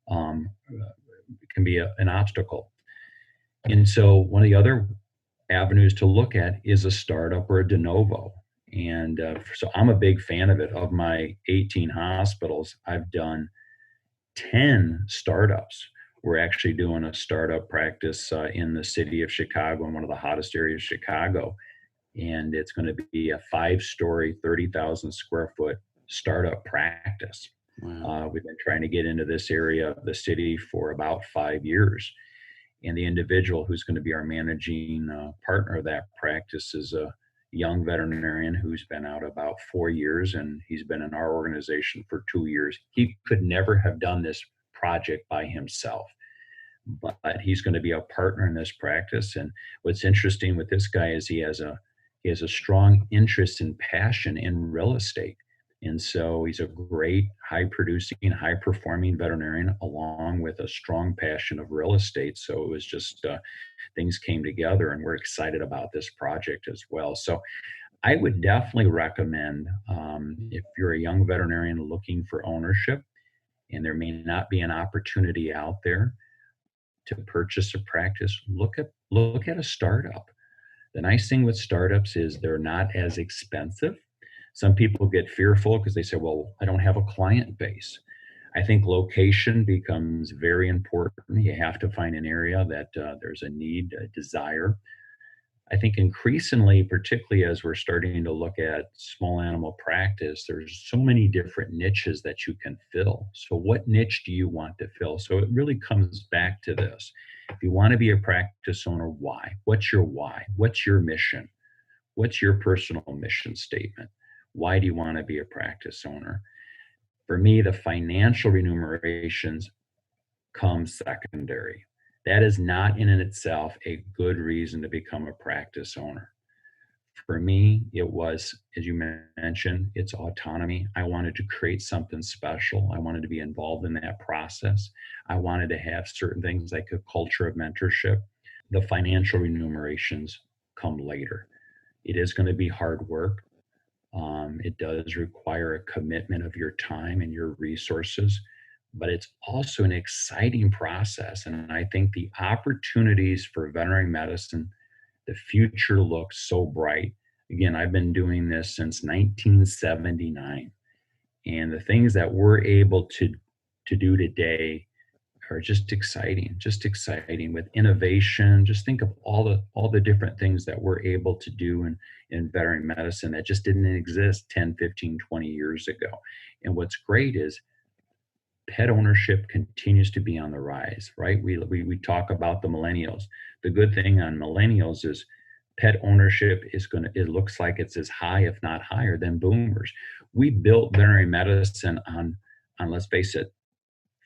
can be an obstacle. And so one of the other avenues to look at is a startup or a de novo. And so I'm a big fan of it. Of my 18 hospitals, I've done 10 startups. We're actually doing a startup practice in the city of Chicago, in one of the hottest areas of Chicago. And it's going to be a 5-story, 30,000 square foot startup practice.
Wow.
We've been trying to get into this area of the city for about 5 years. And the individual who's going to be our managing partner of that practice is a young veterinarian who's been out about 4 years, and he's been in our organization for 2 years. He could never have done this project by himself, but he's going to be a partner in this practice. And what's interesting with this guy is he has a strong interest and passion in real estate. And so he's a great, high-producing, high-performing veterinarian, along with a strong passion of real estate. So it was just things came together, and we're excited about this project as well. So I would definitely recommend, if you're a young veterinarian looking for ownership, and there may not be an opportunity out there to purchase a practice, look at a startup. The nice thing with startups is they're not as expensive. Some people get fearful because they say, well, I don't have a client base. I think location becomes very important. You have to find an area that there's a need, a desire. I think increasingly, particularly as we're starting to look at small animal practice, there's so many different niches that you can fill. So what niche do you want to fill? So it really comes back to this. If you want to be a practice owner, why? What's your why? What's your mission? What's your personal mission statement? Why do you want to be a practice owner? For me, the financial remunerations come secondary. That is not in itself a good reason to become a practice owner. For me, it was, as you mentioned, it's autonomy. I wanted to create something special. I wanted to be involved in that process. I wanted to have certain things like a culture of mentorship. The financial remunerations come later. It is going to be hard work. It does require a commitment of your time and your resources, but it's also an exciting process. And I think the opportunities for veterinary medicine, the future looks so bright. Again, I've been doing this since 1979. And the things that we're able to do today are just exciting with innovation. Just think of all the different things that we're able to do in veterinary medicine that just didn't exist 10, 15, 20 years ago. And what's great is pet ownership continues to be on the rise, right? We talk about the millennials. The good thing on millennials is pet ownership it looks like it's as high, if not higher, than boomers. We built veterinary medicine on let's face it,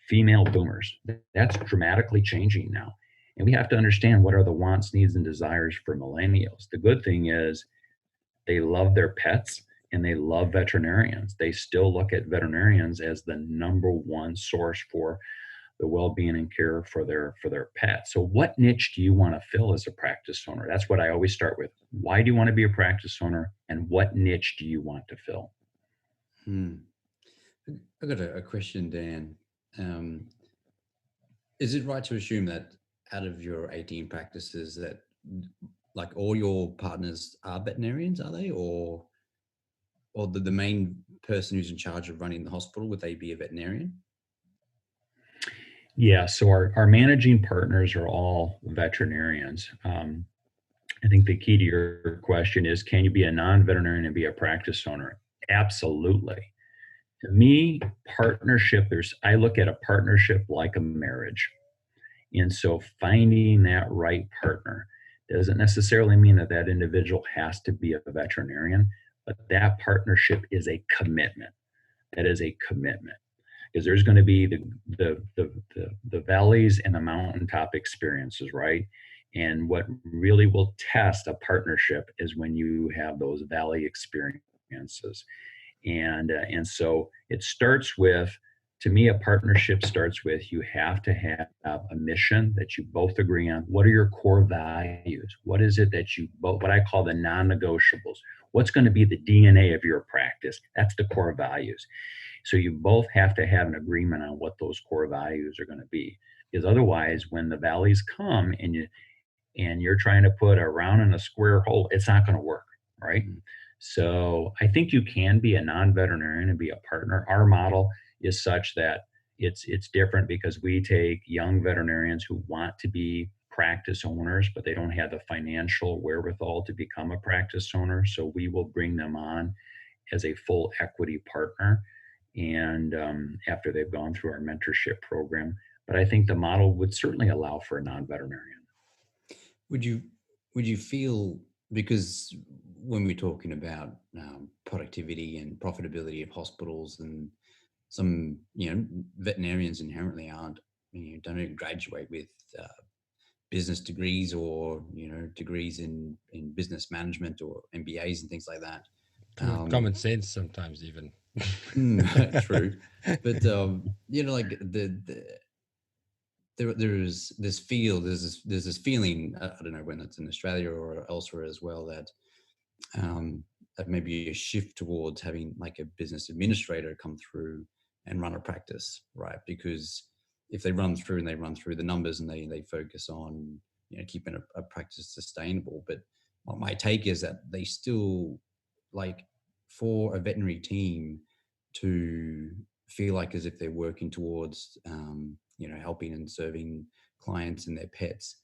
female boomers. That's dramatically changing now. And we have to understand what are the wants, needs, and desires for millennials. The good thing is they love their pets and they love veterinarians. They still look at veterinarians as the number one source for the well-being and care for their pet. So what niche do you want to fill as a practice owner? That's what I always start with. Why do you want to be a practice owner, and what niche do you want to fill?
I've got a question, Dan. Is it right to assume that out of your 18 practices that like all your partners are veterinarians, are they? Or the main person who's in charge of running the hospital, would they be a veterinarian?
Yeah, so our managing partners are all veterinarians. I think the key to your question is, can you be a non-veterinarian and be a practice owner? Absolutely. To me, I look at a partnership like a marriage. And so finding that right partner doesn't necessarily mean that that individual has to be a veterinarian, but that partnership is a commitment. That is a commitment, because there's going to be the valleys and the mountaintop experiences, right? And what really will test a partnership is when you have those valley experiences. And so it starts with, to me, a partnership starts with, you have to have a mission that you both agree on. What are your core values? What is it that you both, what I call the non-negotiables? What's going to be the DNA of your practice? That's the core values. So you both have to have an agreement on what those core values are going to be, because otherwise, when the valleys come and you're trying to put a round in a square hole, it's not going to work, right? So I think you can be a non-veterinarian and be a partner. Our model is such that it's different, because we take young veterinarians who want to be practice owners, but they don't have the financial wherewithal to become a practice owner. So we will bring them on as a full equity partner, and after they've gone through our mentorship program. But I think the model would certainly allow for a non-veterinarian.
Would you feel, because when we're talking about productivity and profitability of hospitals, and some veterinarians inherently aren't, don't even graduate with business degrees, or degrees in business management or MBAs and things like that.
Common sense sometimes even.
True, but like there's this feeling, I don't know when it's in Australia or elsewhere as well, that that maybe a shift towards having like a business administrator come through and run a practice, right? Because if they run through the numbers, and they focus on keeping a practice sustainable. But what my take is that they still, like, for a veterinary team to feel like as if they're working towards helping and serving clients and their pets,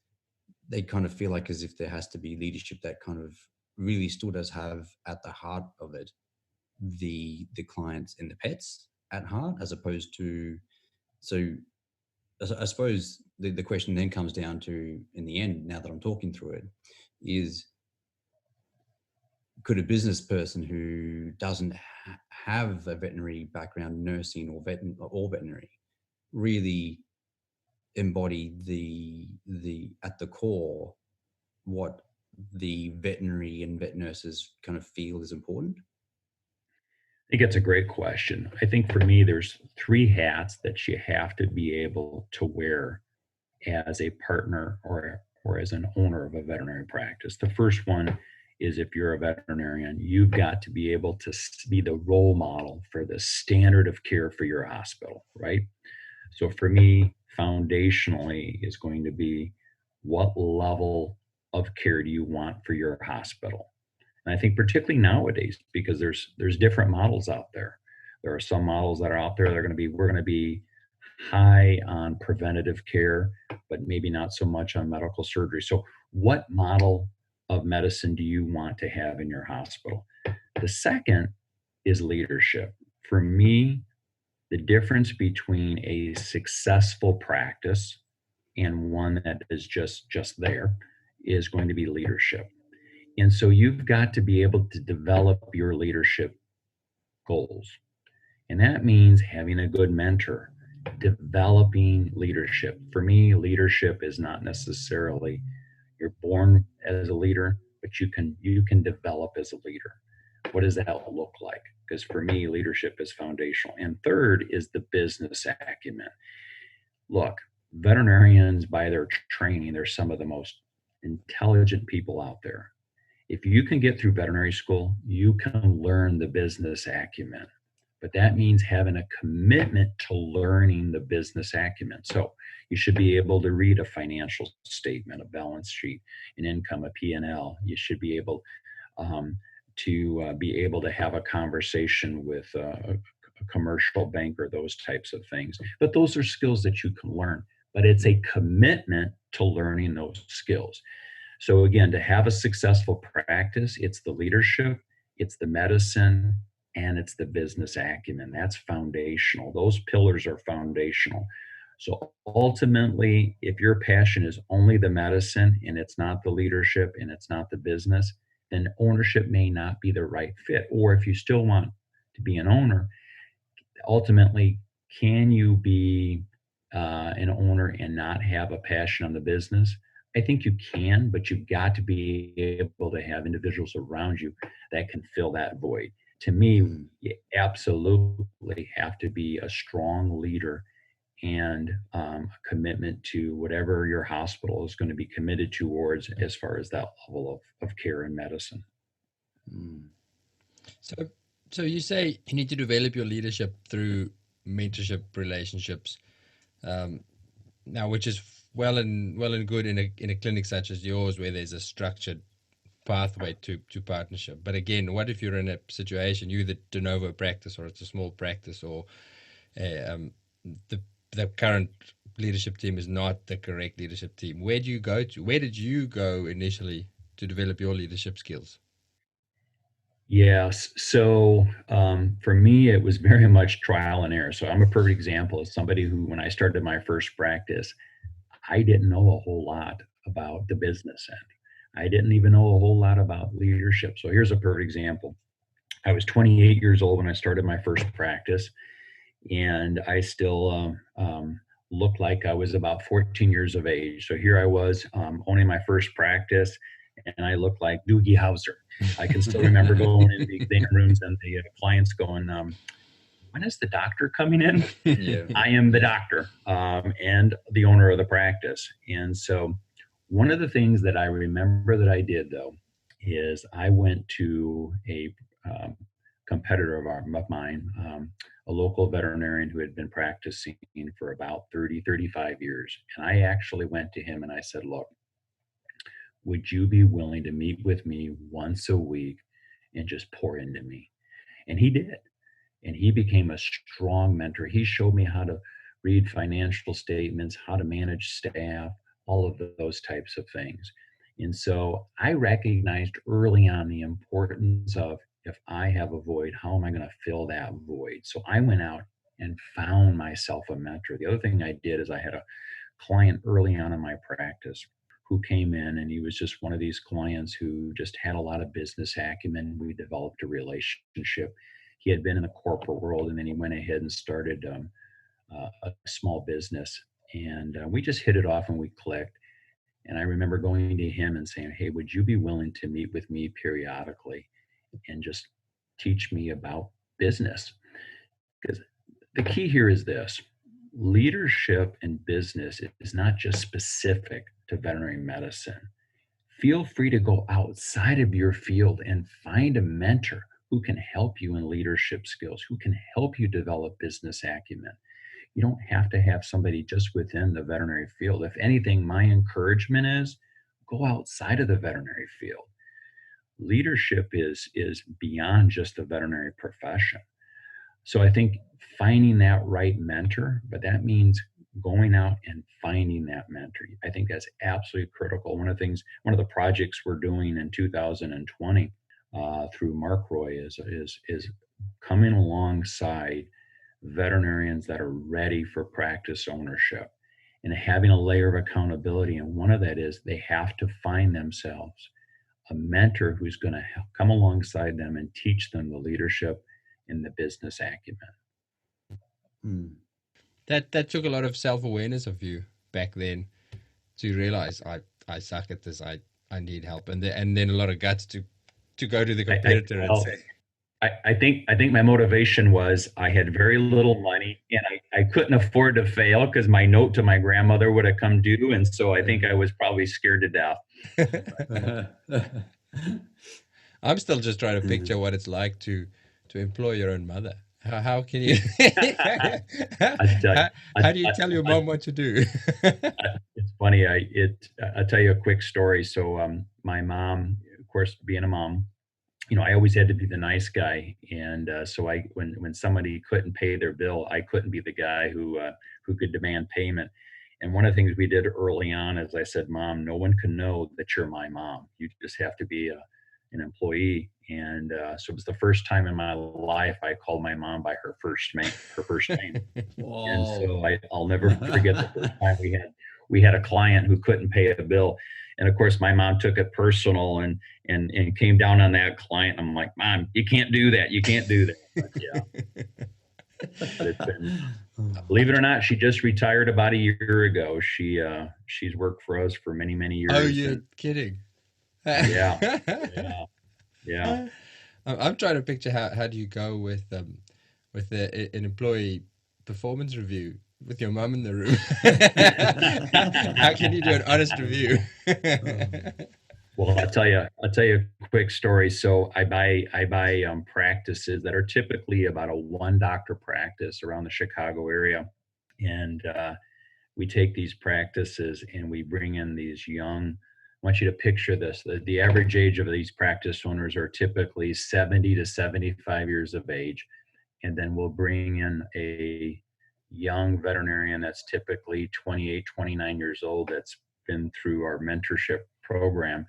they kind of feel like as if there has to be leadership that kind of really still does have at the heart of it the clients and the pets at heart, as opposed to, so I suppose the question then comes down to, in the end, now that I'm talking through it, is, could a business person who doesn't have a veterinary background, nursing or veterinary, really embody the at the core what the veterinary and vet nurses kind of feel is important?
I think it's a great question. I think for me, there's 3 hats that you have to be able to wear as a partner or as an owner of a veterinary practice. The first one is, if you're a veterinarian, you've got to be able to be the role model for the standard of care for your hospital, right? So for me, foundationally is going to be, what level of care do you want for your hospital? And I think particularly nowadays, because there's different models out there. There are some models that are out there that are going to be, we're going to be high on preventative care, but maybe not so much on medical surgery. So what model of medicine do you want to have in your hospital? The second is leadership. For me, the difference between a successful practice and one that is just there is going to be leadership. And so you've got to be able to develop your leadership goals. And that means having a good mentor, developing leadership. For me, leadership is not necessarily you're born as a leader, but you can develop as a leader. What does that look like? Because for me, leadership is foundational. And third is the business acumen. look, veterinarians by their training, they're some of the most intelligent people out there. If you can get through veterinary school, you can learn the business acumen. But that means having a commitment to learning the business acumen. So you should be able to read a financial statement, a balance sheet, an income, a P&L. You should be able to have a conversation with a commercial banker, those types of things. But those are skills that you can learn. But it's a commitment to learning those skills. So again, to have a successful practice, it's the leadership, it's the medicine, and it's the business acumen. That's foundational. Those pillars are foundational. So ultimately, if your passion is only the medicine and it's not the leadership and it's not the business, then ownership may not be the right fit. Or if you still want to be an owner, ultimately, can you be an owner and not have a passion on the business? I think you can, but you've got to be able to have individuals around you that can fill that void. To me, you absolutely have to be a strong leader and a commitment to whatever your hospital is going to be committed towards as far as that level of care and medicine.
So you say you need to develop your leadership through mentorship relationships, now, which is well and good in a clinic such as yours, where there's a structured pathway to partnership. But again, what if you're in a situation, you're the de novo practice, or it's a small practice, or the current leadership team is not the correct leadership team? Where do you go to? Where did you go initially to develop your leadership skills?
Yes. So for me, it was very much trial and error. So I'm a perfect example of somebody who, when I started my first practice, I didn't know a whole lot about the business end. I didn't even know a whole lot about leadership. So here's a perfect example. I was 28 years old when I started my first practice, and I still looked like I was about 14 years of age. So here I was owning my first practice, and I looked like Doogie Howser. I can still remember going in the exam rooms and the clients going, when is the doctor coming in?
Yeah.
I am the doctor and the owner of the practice. And so one of the things that I remember that I did, though, is I went to a competitor of mine, a local veterinarian who had been practicing for about 30, 35 years. And I actually went to him and I said, look, would you be willing to meet with me once a week and just pour into me? And he did. And he became a strong mentor. He showed me how to read financial statements, how to manage staff, all of those types of things. And so I recognized early on the importance of, if I have a void, how am I going to fill that void? So I went out and found myself a mentor. The other thing I did is I had a client early on in my practice who came in, and he was just one of these clients who just had a lot of business acumen. We developed a relationship. He had been in the corporate world, and then he went ahead and started a small business, and we just hit it off and we clicked. And I remember going to him and saying, hey, would you be willing to meet with me periodically and just teach me about business? Because the key here is this: leadership in business is not just specific to veterinary medicine. Feel free to go outside of your field and find a mentor who can help you in leadership skills, who can help you develop business acumen. You don't have to have somebody just within the veterinary field. If anything, my encouragement is go outside of the veterinary field. Leadership is beyond just the veterinary profession. So I think finding that right mentor, but that means going out and finding that mentor. I think that's absolutely critical. One of the projects we're doing in 2020 through Markwalder is coming alongside veterinarians that are ready for practice ownership and having a layer of accountability. And one of that is they have to find themselves a mentor who's going to come alongside them and teach them the leadership and the business acumen.
That took a lot of self-awareness of you back then to realize I suck at this. I need help, and then a lot of guts to go to the competitor and say.
I think my motivation was I had very little money and I couldn't afford to fail because my note to my grandmother would have come due. And so I think I was probably scared to death.
I'm still just trying to picture what it's like to employ your own mother. How can you?
I tell you,
How do you tell your mom what to do?
it's funny. I'll tell you a quick story. So my mom, of course, being a mom, I always had to be the nice guy, and so when somebody couldn't pay their bill, I couldn't be the guy who could demand payment. And one of the things we did early on is I said, "Mom, no one can know that you're my mom. You just have to be an employee." And so it was the first time in my life I called my mom by her first name. And so I'll never forget the first time we had a client who couldn't pay a bill, and of course my mom took it personal and came down on that client. I'm like, "Mom, you can't do that. You can't do that." But yeah, but it's been, believe it or not, she just retired about a year ago. She's worked for us for many years.
Oh, you're kidding?
Yeah, yeah.
I'm trying to picture how do you go with an employee performance review with your mum in the room? How can you do an honest review?
Well, I'll tell you a quick story. So I buy practices that are typically about a one doctor practice around the Chicago area, and we take these practices and we bring in these young. I want you to picture this. The average age of these practice owners are typically 70 to 75 years of age, and then we'll bring in a young veterinarian that's typically 28, 29 years old that's been through our mentorship program,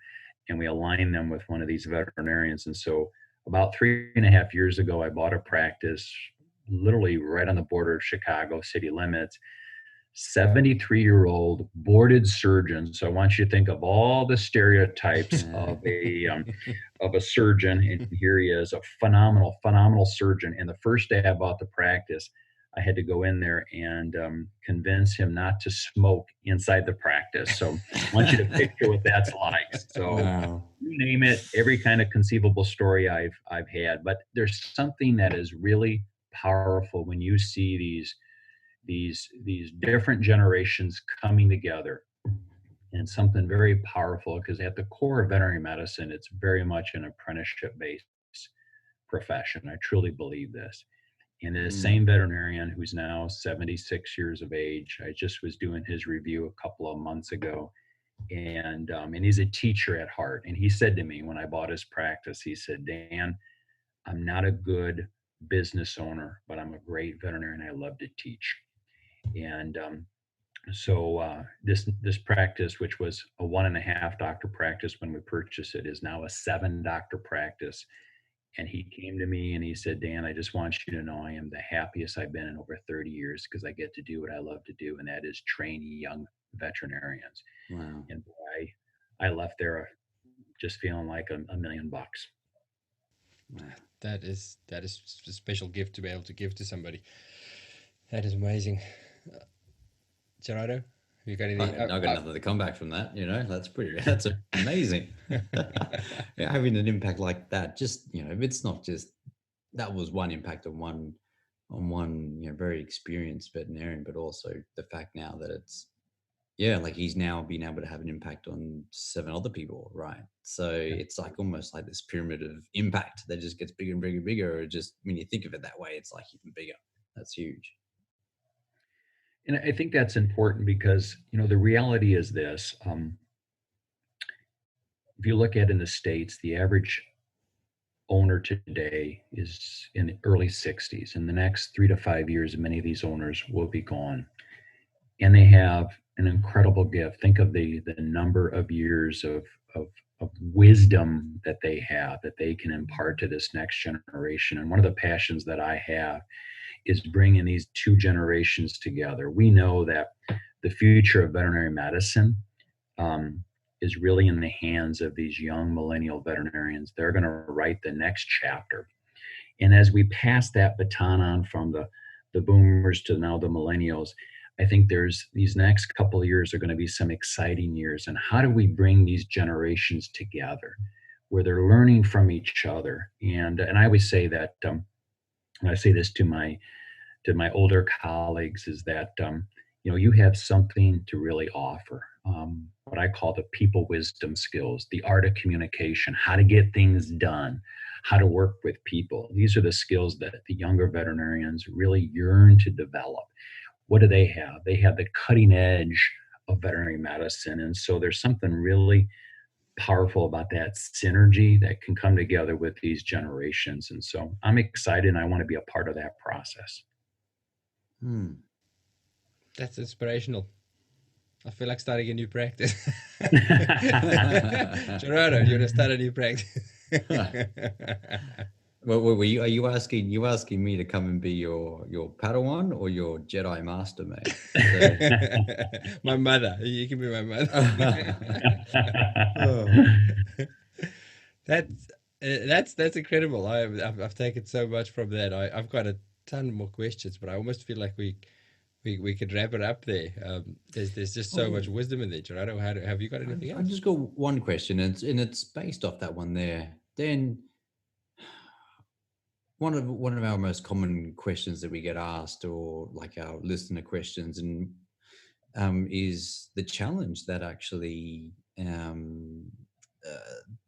and we align them with one of these veterinarians. And so about 3.5 years ago, I bought a practice literally right on the border of Chicago city limits, 73-year-old boarded surgeon. So I want you to think of all the stereotypes of a surgeon, and here he is, a phenomenal surgeon. And the first day I bought the practice, I had to go in there and convince him not to smoke inside the practice. So I want you to picture what that's like. So you name it, every kind of conceivable story I've had. But there's something that is really powerful when you see these different generations coming together, and something very powerful, because at the core of veterinary medicine, it's very much an apprenticeship-based profession. I truly believe this. And the same veterinarian who's now 76 years of age, I just was doing his review a couple of months ago, and he's a teacher at heart. And he said to me when I bought his practice, he said, "Dan, I'm not a good business owner, but I'm a great veterinarian. I love to teach." And so this practice, which was a 1.5 doctor practice when we purchased it, is now a 7 doctor practice. And he came to me and he said, "Dan, I just want you to know I am the happiest I've been in over 30 years because I get to do what I love to do, and that is train young veterinarians."
Wow.
And I left there just feeling like $1 million.
That is a special gift to be able to give to somebody. That is amazing. Gerardo, you got anything?
I've got nothing to come back from that. That's amazing. Yeah, having an impact like that, just, it's not just, that was one impact on one very experienced veterinarian, but also the fact now that it's, like he's now been able to have an impact on 7 other people, right? So it's like almost like this pyramid of impact that just gets bigger and bigger and bigger. Or just when you think of it that way, it's like even bigger. That's huge.
And I think that's important because, the reality is this. If you look at in the States, the average owner today is in the early 60s. In the next 3 to 5 years, many of these owners will be gone. And they have an incredible gift. Think of the number of years of wisdom that they have, that they can impart to this next generation. And one of the passions that I have is bringing these 2 generations together. We know that the future of veterinary medicine is really in the hands of these young millennial veterinarians. They're going to write the next chapter. And as we pass that baton on from the boomers to now the millennials, I think there's these next couple of years are going to be some exciting years. And how do we bring these generations together? where they're learning from each other. And I always say that, and I say this to my older colleagues, is that you have something to really offer. What I call the people wisdom skills, the art of communication, how to get things done, how to work with people. These are the skills that the younger veterinarians really yearn to develop. What do they have? They have the cutting edge of veterinary medicine. And so there's something really powerful about that synergy that can come together with these generations. And so I'm excited and I want to be a part of that process.
That's inspirational. I feel like starting a new practice. Gerardo, you want to start a new practice?
Well, are you asking me to come and be your Padawan or your Jedi Master, mate?
My mother. You can be my mother. That's incredible. I've taken so much from that. I've got a ton more questions, but I almost feel like we could wrap it up there. There's just so much wisdom in there, Gerardo. Have you got anything else?
I've just got one question, and it's based off that one there. Then one of our most common questions that we get asked, or like our listener questions, and is the challenge that actually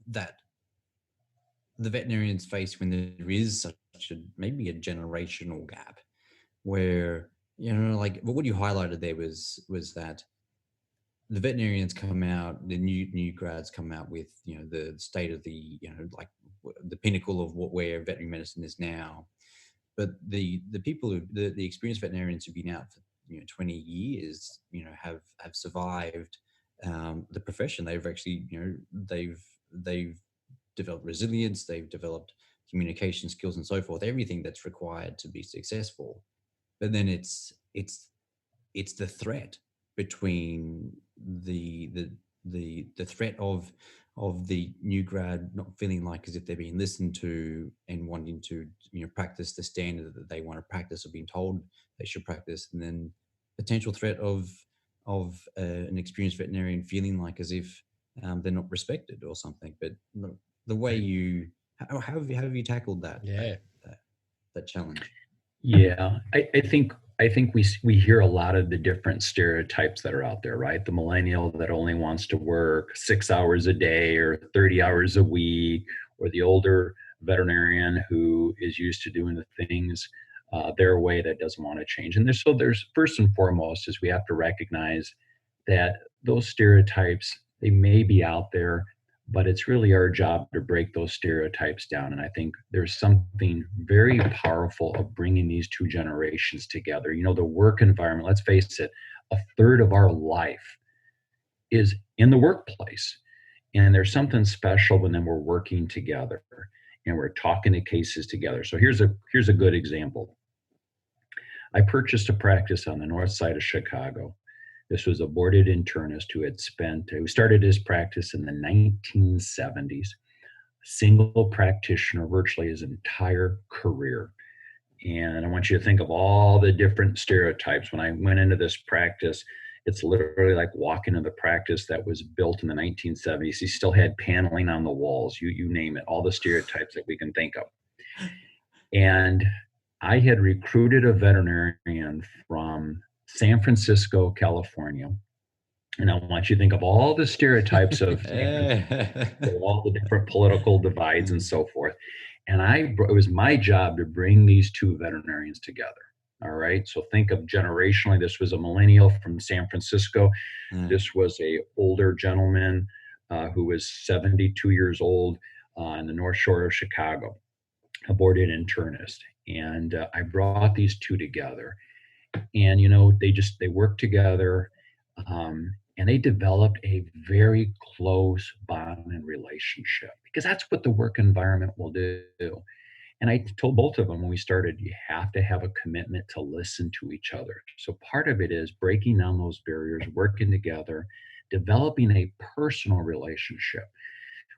that the veterinarians face when there is such maybe a generational gap, where like what you highlighted there was that the veterinarians come out, the new grads come out with the state of the like the pinnacle of where veterinary medicine is now, but the people who the experienced veterinarians who've been out for 20 years have survived the profession. They've actually they've developed resilience, they've developed communication skills and so forth, everything that's required to be successful. But then it's the threat between the threat of the new grad not feeling like as if they're being listened to and wanting to practice the standard that they want to practice or being told they should practice, and then potential threat of an experienced veterinarian feeling like as if they're not respected or something. But the way how have you tackled that that challenge?
Yeah, I think we hear a lot of the different stereotypes that are out there, right? The millennial that only wants to work 6 hours a day or 30 hours a week, or the older veterinarian who is used to doing the things their way, that doesn't want to change. And there's first and foremost is we have to recognize that those stereotypes, they may be out there, but it's really our job to break those stereotypes down. And I think there's something very powerful of bringing these two generations together. The work environment, let's face it, a third of our life is in the workplace. And there's something special when then we're working together and we're talking to cases together. So here's a good example. I purchased a practice on the north side of Chicago. This was a boarded internist who started his practice in the 1970s, single practitioner virtually his entire career. And I want you to think of all the different stereotypes. When I went into this practice, it's literally like walking into the practice that was built in the 1970s. He still had paneling on the walls, you name it, all the stereotypes that we can think of. And I had recruited a veterinarian from San Francisco, California. And I want you to think of all the stereotypes of all the different political divides and so forth. And it was my job to bring these two veterinarians together. All right. So think of generationally, this was a millennial from San Francisco. This was a older gentleman who was 72 years old on the North Shore of Chicago, a boarded internist. And I brought these two together. And, they worked together and they developed a very close bond and relationship, because that's what the work environment will do. And I told both of them when we started, you have to have a commitment to listen to each other. So part of it is breaking down those barriers, working together, developing a personal relationship.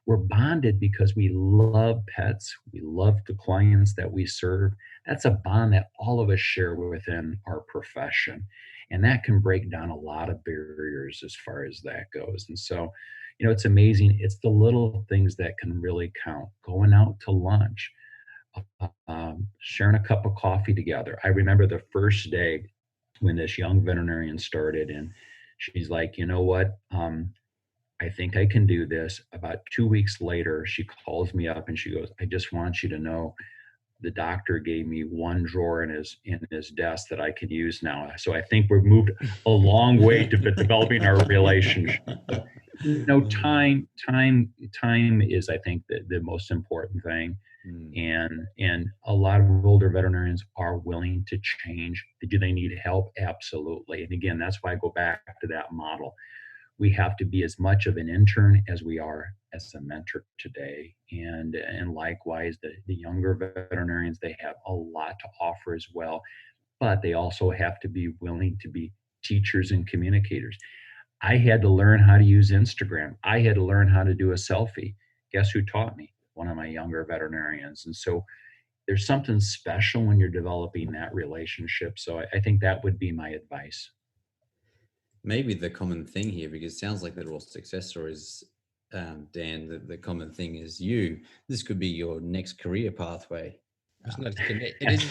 We're bonded because we love pets. We love the clients that we serve. That's a bond that all of us share within our profession. And that can break down a lot of barriers as far as that goes. And so, It's amazing. It's the little things that can really count. Going out to lunch, sharing a cup of coffee together. I remember the first day when this young veterinarian started, and she's like, you know what? I think I can do this. About 2 weeks later, she calls me up and she goes, I just want you to know the doctor gave me one drawer in his desk that I can use now. So I think we've moved a long way to developing our relationship. Time is, I think, the most important thing. And a lot of older veterinarians are willing to change. Do they need help? Absolutely. And again, that's why I go back to that model. We have to be as much of an intern as we are as a mentor today. And likewise, the younger veterinarians, they have a lot to offer as well, but they also have to be willing to be teachers and communicators. I had to learn how to use Instagram. I had to learn how to do a selfie. Guess who taught me? One of my younger veterinarians. And so there's something special when you're developing that relationship. So I think that would be my advice.
Maybe the common thing here, because it sounds like they're all success stories, Dan, the common thing is this could be your next career pathway.
It's not it is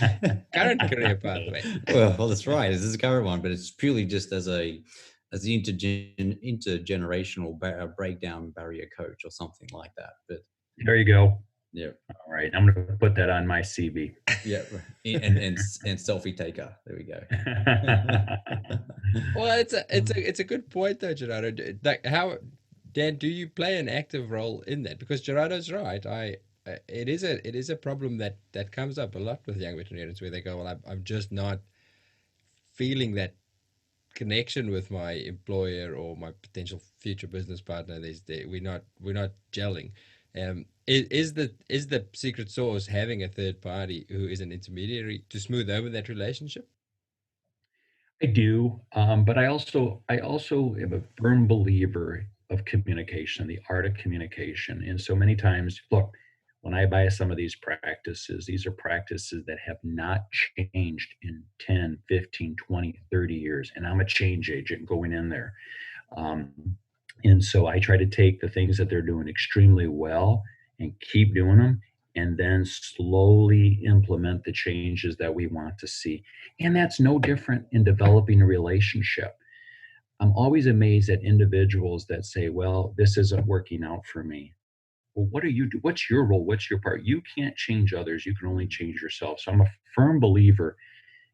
current career pathway.
Well, that's right. This is a current one, but it's purely just as the intergenerational breakdown barrier coach or something like that. But
there you go.
Yeah.
All right. I'm going to put that on my CV.
Yeah. And selfie taker. There we go.
Well, it's a good point though, Gerardo. Like, how, Dan, do you play an active role in that? Because Gerardo's right. It is a problem that comes up a lot with young veterinarians, where they go, well, I'm just not feeling that connection with my employer or my potential future business partner. We're not gelling. Is the secret sauce having a third party who is an intermediary to smooth over that relationship?
I do, but I also am a firm believer of communication, the art of communication. And so many times, look, when I buy some of these are practices that have not changed in 10, 15, 20, 30 years. And I'm a change agent going in there. And so I try to take the things that they're doing extremely well and keep doing them, and then slowly implement the changes that we want to see. And that's no different in developing a relationship. I'm always amazed at individuals that say, well, this isn't working out for me. Well, what do you do? What's your role? What's your part? You can't change others. You can only change yourself. So I'm a firm believer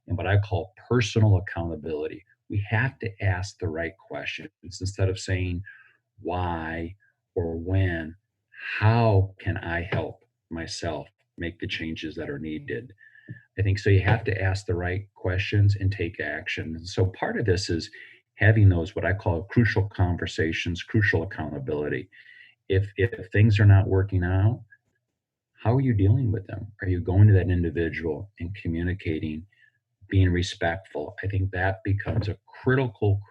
in what I call personal accountability. We have to ask the right questions instead of saying why or when. How can I help myself make the changes that are needed? I think so. You have to ask the right questions and take action. And so part of this is having those, what I call crucial conversations, crucial accountability. If things are not working out, how are you dealing with them? Are you going to that individual and communicating, being respectful? I think that becomes a critical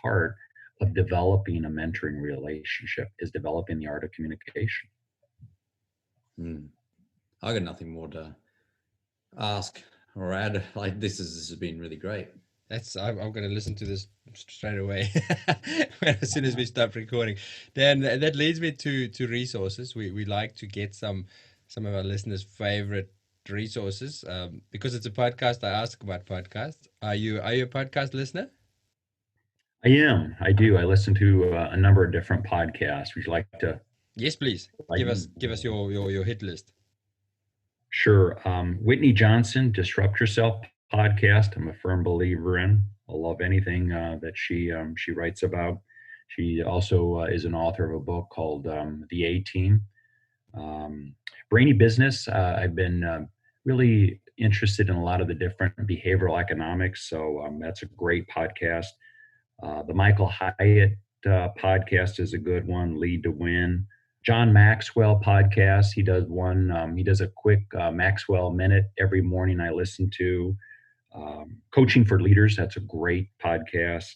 part of developing a mentoring relationship, is developing the art of communication.
I got nothing more to ask or add. Like, this has been really great.
I'm going to listen to this straight away as soon as we stop recording. Dan, that leads me to resources. We like to get some of our listeners' favorite resources. Because it's a podcast, I ask about podcasts. Are you a podcast listener?
I am. I do. I listen to a number of different podcasts. Would you like to?
Yes, please. Give us your hit list.
Sure. Whitney Johnson, Disrupt Yourself podcast. I'm a firm believer in. I love anything that she writes about. She also is an author of a book called The A-Team. Brainy Business. I've been really interested in a lot of the different behavioral economics. So that's a great podcast. The Michael Hyatt podcast is a good one. Lead to Win. John Maxwell podcast. He does one. He does a quick Maxwell minute every morning. I listen to. Coaching for Leaders. That's a great podcast.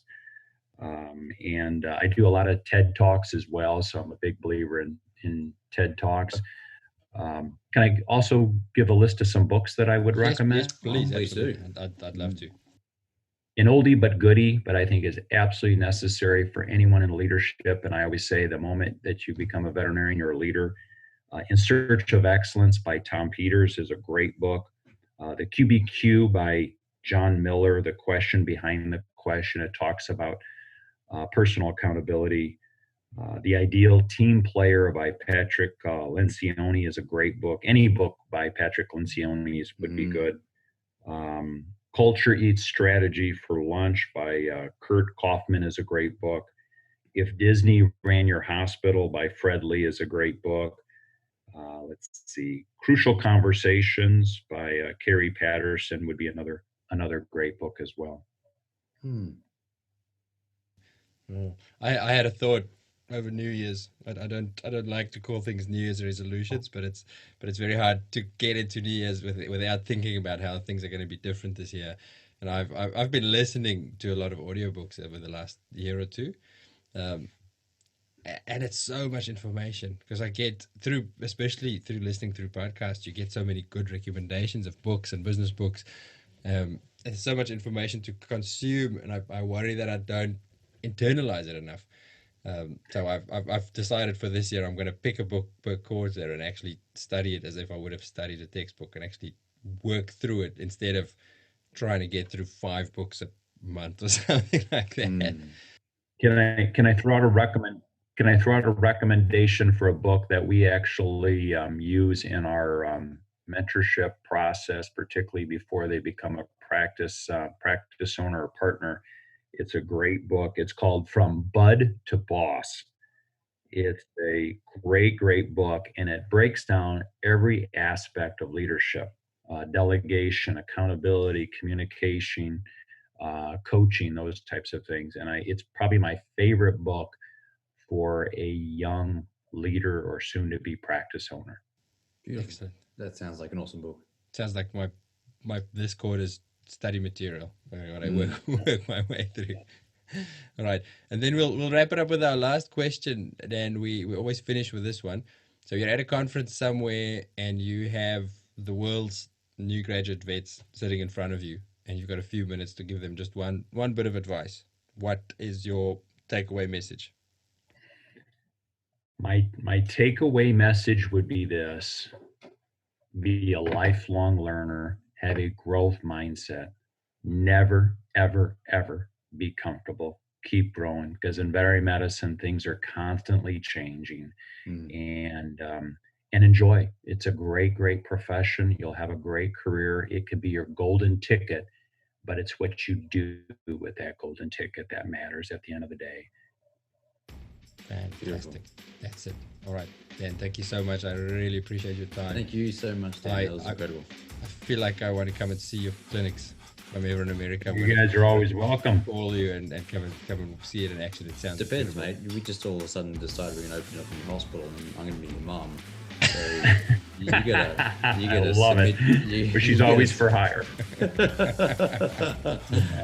And I do a lot of TED Talks as well. So I'm a big believer in TED Talks. Can I also give a list of some books that I would recommend?
Yes, please do. I'd love to.
an oldie but goodie, but I think is absolutely necessary for anyone in leadership. And I always say the moment that you become a veterinarian, you're a leader. In Search of Excellence by Tom Peters is a great book. The QBQ by John Miller, The Question Behind the Question, it talks about personal accountability. The Ideal Team Player by Patrick Lencioni is a great book. Any book by Patrick Lencioni would be good. Culture Eats Strategy for Lunch by Kurt Kaufman is a great book. If Disney Ran Your Hospital by Fred Lee is a great book. Let's see. Crucial Conversations by Carrie Patterson would be another great book as well.
I had a thought over New Year's. I don't like to call things New Year's resolutions, but it's very hard to get into New Year's without thinking about how things are going to be different this year. And I've been listening to a lot of audiobooks over the last year or two. And it's so much information because I get through, especially through listening through podcasts, you get so many good recommendations of books and business books. There's so much information to consume, and I worry that I don't internalize it enough. So I've decided for this year I'm going to pick a book per quarter and actually study it as if I would have studied a textbook and actually work through it instead of trying to get through 5 books a month or something like that.
Can I throw out a recommendation for a book that we actually use in our mentorship process, particularly before they become a practice owner or partner? It's a great book. It's called From Bud to Boss. It's a great book, and it breaks down every aspect of leadership, delegation, accountability, communication, coaching, those types of things. And it's probably my favorite book for a young leader or soon to be practice owner.
Beautiful.
Excellent.
That sounds like an awesome book.
Sounds like my this quarter's study material. I work my way through. All right, and then we'll wrap it up with our last question. Dan, we always finish with this one. So you're at a conference somewhere and you have the world's new graduate vets sitting in front of you, and you've got a few minutes to give them just one bit of advice. What is your takeaway message?
My takeaway message would be this: be a lifelong learner, have a growth mindset, never, ever, ever be comfortable, keep growing, because in veterinary medicine, things are constantly changing. And enjoy. It's a great profession. You'll have a great career. It could be your golden ticket, but it's what you do with that golden ticket that matters at the end of the day.
Fantastic.
Beautiful.
That's it. All right, Dan, thank you so much. I really appreciate your time.
Thank you so much, Dan. That was incredible.
I feel like I want to come and see your clinics. If I'm ever in America,
You guys are always welcome.
Call you and come and see it in action. It sounds
Depends,
beautiful.
mate. We just all of a sudden decided we're going to open up in the hospital, and I'm going to be your mum. So you gotta
I love it. But she's always for hire.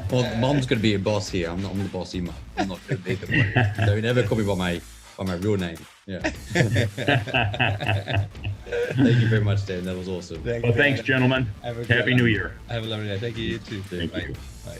Well, mom's going to be a boss here. I'm the bossy mum. I'm not going to be the one. So you never call me by my real name. Yeah. Thank you very much, Dan. That was awesome.
Well, thanks, gentlemen.
Have a
Happy New Year.
Have a lovely day. Thank you. You too.
Thank
Bye.
you.
Bye.